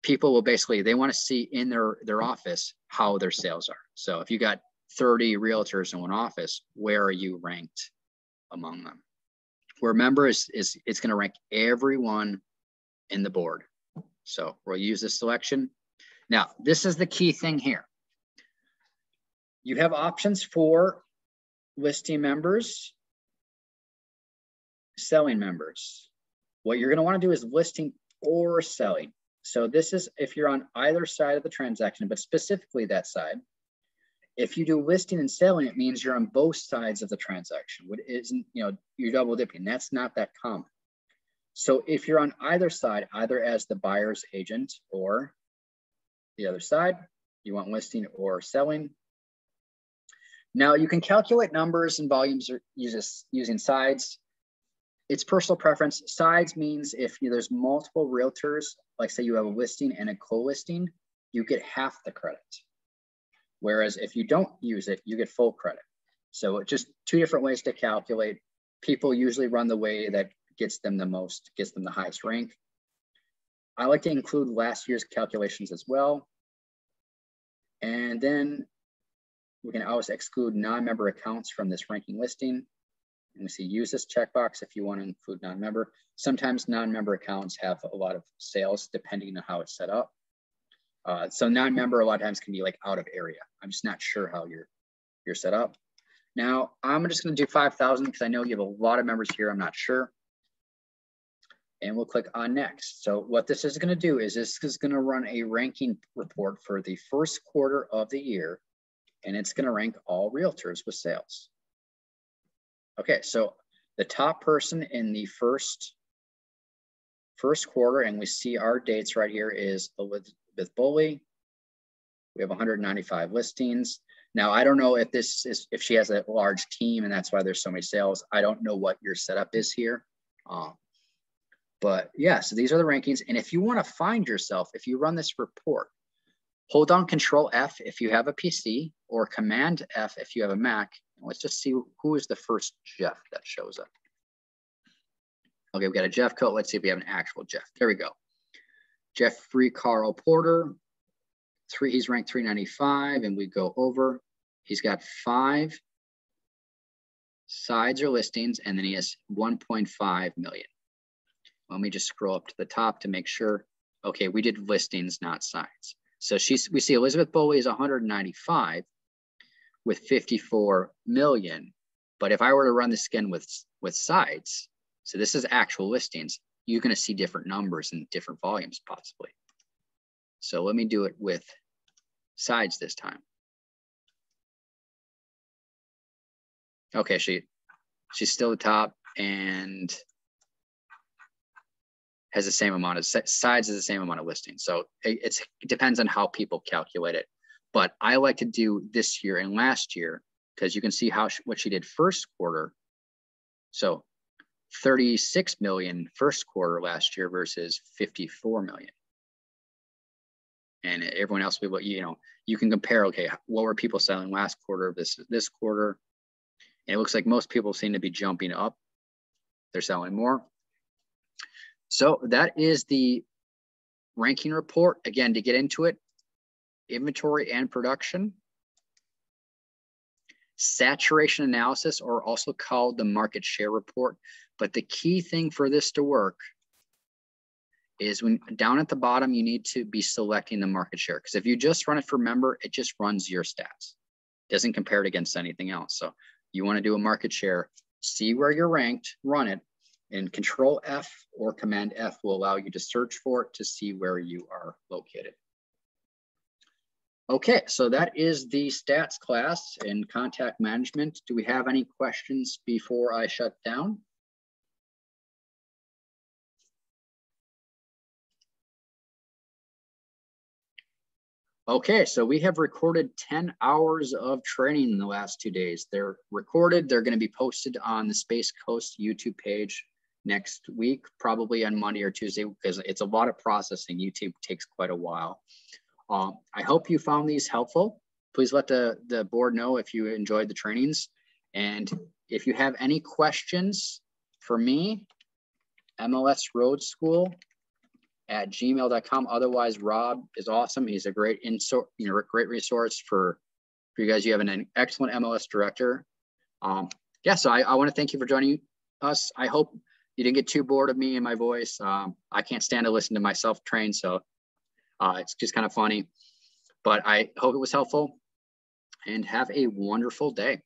people will basically, they want to see in their office how their sales are. So if you got 30 realtors in one office, where are you ranked among them? Where members is it's going to rank everyone in the board. So we'll use this selection. Now, this is the key thing here. You have options for listing members, selling members. What you're going to want to do is listing or selling. So this is if you're on either side of the transaction, but specifically that side. If you do listing and selling, it means you're on both sides of the transaction. What isn't, you're double dipping. That's not that common. So if you're on either side, either as the buyer's agent or the other side, you want listing or selling. Now you can calculate numbers and volumes using sides. It's personal preference. Sides means if there's multiple realtors, like say you have a listing and a co-listing, you get half the credit. Whereas if you don't use it, you get full credit. So it's just 2 different ways to calculate. People usually run the way that gets them the highest rank. I like to include last year's calculations as well. And then we can always exclude non-member accounts from this ranking listing. And we see use this checkbox if you want to include non-member. Sometimes non-member accounts have a lot of sales depending on how it's set up. So non-member a lot of times can be like out of area. I'm just not sure how you're set up. Now I'm just going to do 5,000 because I know you have a lot of members here. I'm not sure. And we'll click on next. So what this is going to do is this is going to run a ranking report for the first quarter of the year, and it's going to rank all realtors with sales. Okay, so the top person in the first quarter, and we see our dates right here, is Elizabeth Boley. We have 195 listings. Now, I don't know if she has a large team and that's why there's so many sales. I don't know what your setup is here. But yeah, so these are the rankings. And if you want to find yourself, if you run this report, hold down Control F if you have a PC or Command F if you have a Mac. Let's just see who is the first Jeff that shows up. Okay, we got a Jeff code. Let's see if we have an actual Jeff. There we go. Jeffrey Carl Porter. He's ranked 395, and we go over. He's got 5 sides or listings, and then he has 1.5 million. Let me just scroll up to the top to make sure. Okay, we did listings, not sides. So we see Elizabeth Boley is 195 with 54 million. But if I were to run this again with sides, so this is actual listings, you're going to see different numbers and different volumes possibly. So let me do it with sides this time. Okay, she's still the top and has the same amount of sides, as the same amount of listings. So it depends on how people calculate it. But I like to do this year and last year because you can see what she did first quarter. So 36 million first quarter last year versus 54 million. and everyone else will be what, you know, you can compare, okay, what were people selling last quarter, this quarter? And it looks like most people seem to be jumping up. They're selling more. So that is the ranking report. Again, to get into it, inventory and production, saturation analysis, or also called the market share report. But the key thing for this to work is when down at the bottom, you need to be selecting the market share. Because if you just run it for member, it just runs your stats. It doesn't compare it against anything else. So you want to do a market share, see where you're ranked, run it, and Control F or Command F will allow you to search for it to see where you are located. Okay, so that is the stats class in contact management. Do we have any questions before I shut down? Okay, so we have recorded 10 hours of training in the last 2 days. They're recorded. They're going to be posted on the Space Coast YouTube page next week, probably on Monday or Tuesday, because it's a lot of processing. YouTube takes quite a while. I hope you found these helpful. Please let the board know if you enjoyed the trainings. And if you have any questions for me, mlsroadschool@gmail.com. Otherwise, Rob is awesome. He's a great great resource for you guys. You have an excellent MLS director. Yeah, so I want to thank you for joining us. I hope you didn't get too bored of me and my voice. I can't stand to listen to myself train, so it's just kind of funny. But I hope it was helpful, and have a wonderful day.